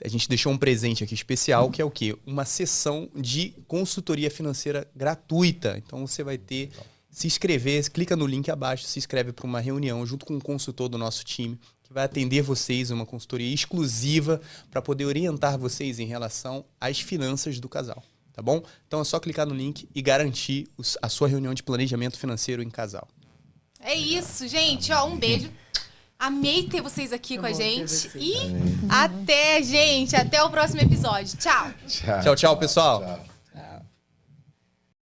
Speaker 1: a gente deixou um presente aqui especial, que é o quê? Uma sessão de consultoria financeira gratuita. Então você vai ter, se inscrever, clica no link abaixo, se inscreve para uma reunião junto com um consultor do nosso time, que vai atender vocês, uma consultoria exclusiva para poder orientar vocês em relação às finanças do casal, tá bom? Então é só clicar no link e garantir a sua reunião de planejamento financeiro em casal.
Speaker 2: É isso, gente. Ó, um beijo. Amei ter vocês aqui com a
Speaker 4: bom ter
Speaker 2: gente.
Speaker 4: vocês.
Speaker 2: E até, gente. Até o próximo episódio. Tchau.
Speaker 1: Tchau, tchau, pessoal.
Speaker 3: Tchau.